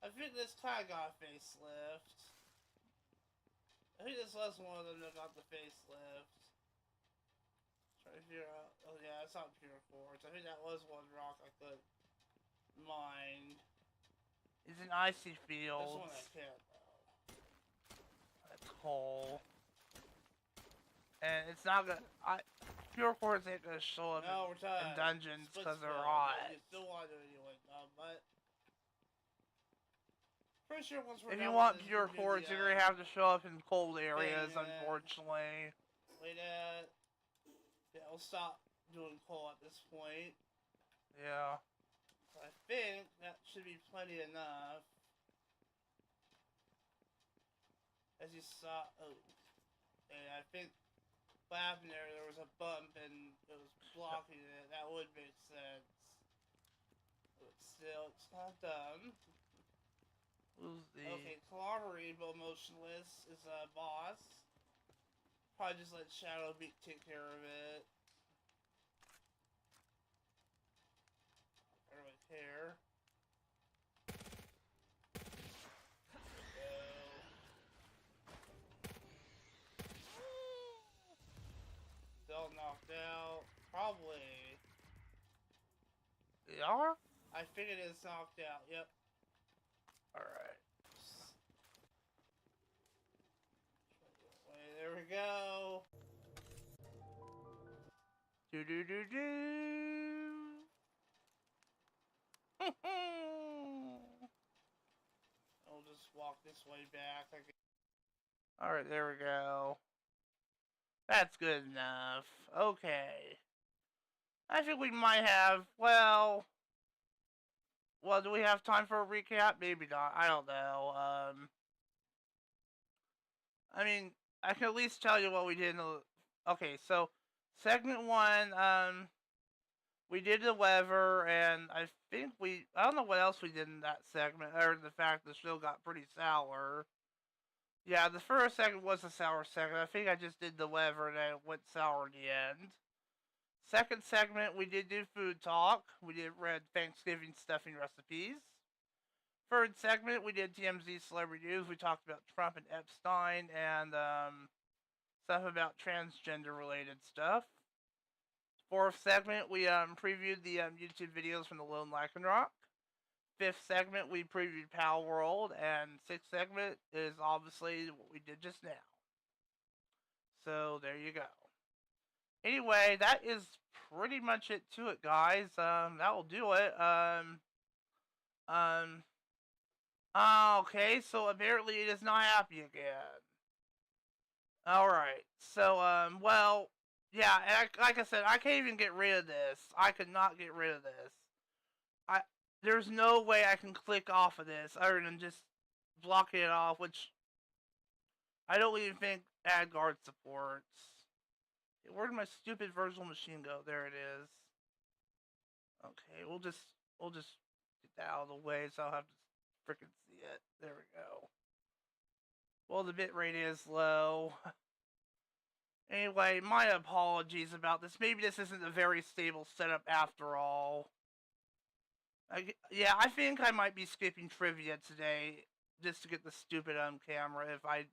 I think this kind of got a facelift. I think this was one of them that got the facelift. Trying to figure out. Oh yeah, it's not pure quartz. I think that was one rock I could mine. It's an icy This field. one I can't though. That's coal. And it's not gonna. Pure quartz ain't gonna show up No, we're in done. dungeons Split because they're spell, hot. but you still want to do it anyway, but pretty sure once we're If you done want with this, pure we can do quartz, the, you're gonna have to show up in cold areas, thing, unfortunately. wait at. Yeah, we'll stop doing coal at this point. Yeah. So I think that should be plenty enough. As you saw, oh, and I think what happened there was a bump and it was blocking it. That would make sense. But still, it's not done. Who's the... Okay, Kilomery, but motionless, is a boss. Probably just let Shadowbeak take care of it. I don't really care. Still knocked out. Probably. They are? I figured it's knocked out. Yep. Alright. There we go. Do. I'll just walk this way back. Alright, there we go. That's good enough. Okay. I think we might have, well, do we have time for a recap? Maybe not. I don't know. I mean, I can at least tell you what we did in the... Okay, so, segment 1, we did the weather, and I think I don't know what else we did in that segment, other than the fact the show got pretty sour. Yeah, the first segment was a sour segment. I think I just did the weather, and then it went sour in the end. Second segment, we did do food talk. We did read Thanksgiving stuffing recipes. Third segment, we did TMZ celebrity news. We talked about Trump and Epstein and stuff about transgender related stuff. Fourth segment, we previewed the YouTube videos from the Lone Lycanroc. Fifth segment, we previewed Pal World, and sixth segment is obviously what we did just now. So there you go. Anyway, that is pretty much it to it, guys. That will do it. Okay, so apparently it is not happy again. Alright, so, well, yeah, and like I said, I can't even get rid of this. I could not get rid of this. There's no way I can click off of this other than just blocking it off, which I don't even think AdGuard supports. Where did my stupid virtual machine go? There it is. Okay, we'll just get that out of the way so I'll have to freaking see it. There we go. Well, the bitrate is low. Anyway, my apologies about this. Maybe this isn't a very stable setup after all. Yeah, I think I might be skipping trivia today just to get the stupid camera if I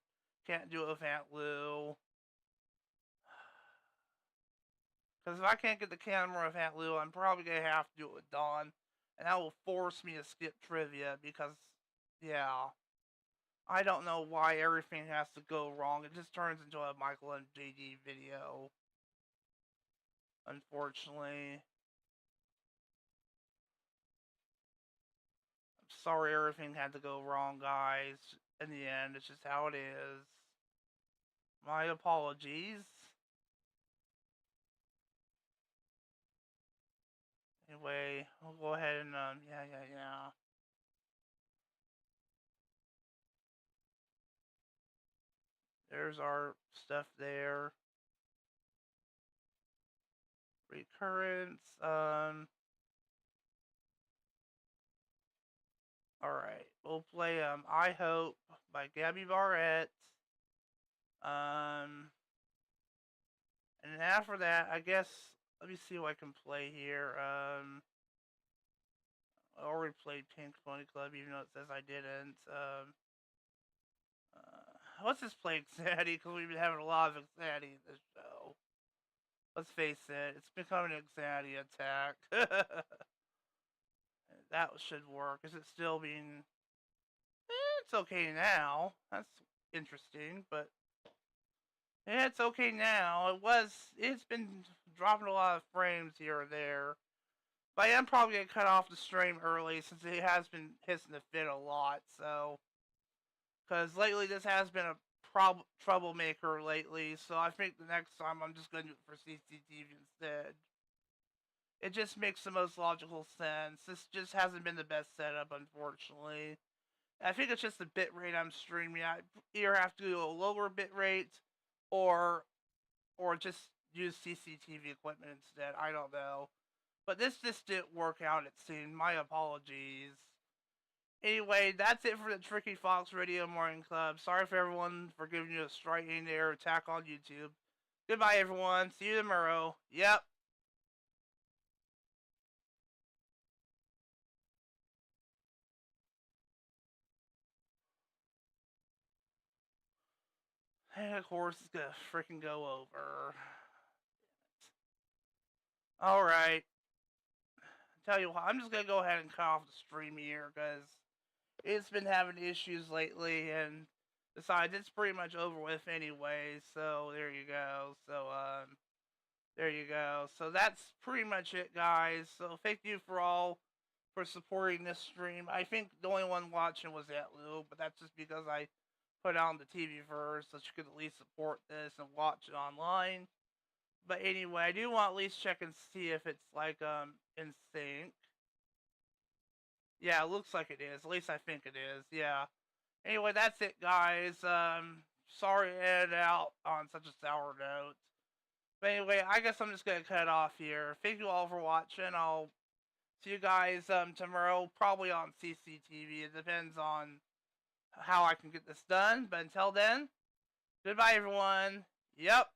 can't do it with Aunt Lou. Because if I can't get the camera with Aunt Lou, I'm probably going to have to do it with Dawn. And that will force me to skip trivia because, yeah. I don't know why everything has to go wrong. It just turns into a Michael and JD video. Unfortunately. I'm sorry everything had to go wrong, guys. In the end, it's just how it is. My apologies. Anyway, we'll go ahead and, yeah. There's our stuff there. Recurrence, alright, we'll play, I Hope by Gabby Barrett. And after that, I guess, let me see what I can play here. I already played Pink Pony Club, even though it says I didn't. Let's just play Anxiety, because we've been having a lot of anxiety in this show. Let's face it, it's becoming an anxiety attack. That should work. Is it still being... it's okay now. That's interesting, but... yeah, it's okay now. It's been dropping a lot of frames here or there. But I am probably going to cut off the stream early, since it has been hissing the fit a lot, so... because lately this has been a troublemaker lately, so I think the next time I'm just going to do it for CCTV instead. It just makes the most logical sense. This just hasn't been the best setup, unfortunately. I think it's just the bitrate I'm streaming. I either have to do a lower bitrate, or just use CCTV equipment instead. I don't know. But this just didn't work out, it seemed. My apologies. Anyway, that's it for the Tricky Fox Radio Morning Club. Sorry for everyone for giving you a striking air attack on YouTube. Goodbye, everyone. See you tomorrow. Yep. And of course, it's gonna freaking go over. Alright. Tell you what, I'm just gonna go ahead and cut off the stream here, because it's been having issues lately, and besides, it's pretty much over with anyway, so there you go. So, there you go. So that's pretty much it, guys. So thank you for supporting this stream. I think the only one watching was Aunt Lou, but that's just because I put it on the TV first, so she could at least support this and watch it online. But anyway, I do want to at least check and see if it's, like, in sync. Yeah, it looks like it is. At least I think it is. Yeah. Anyway, that's it, guys. Sorry to end out on such a sour note. But anyway, I guess I'm just going to cut off here. Thank you all for watching. I'll see you guys tomorrow, probably on CCTV. It depends on how I can get this done. But until then, goodbye, everyone. Yep.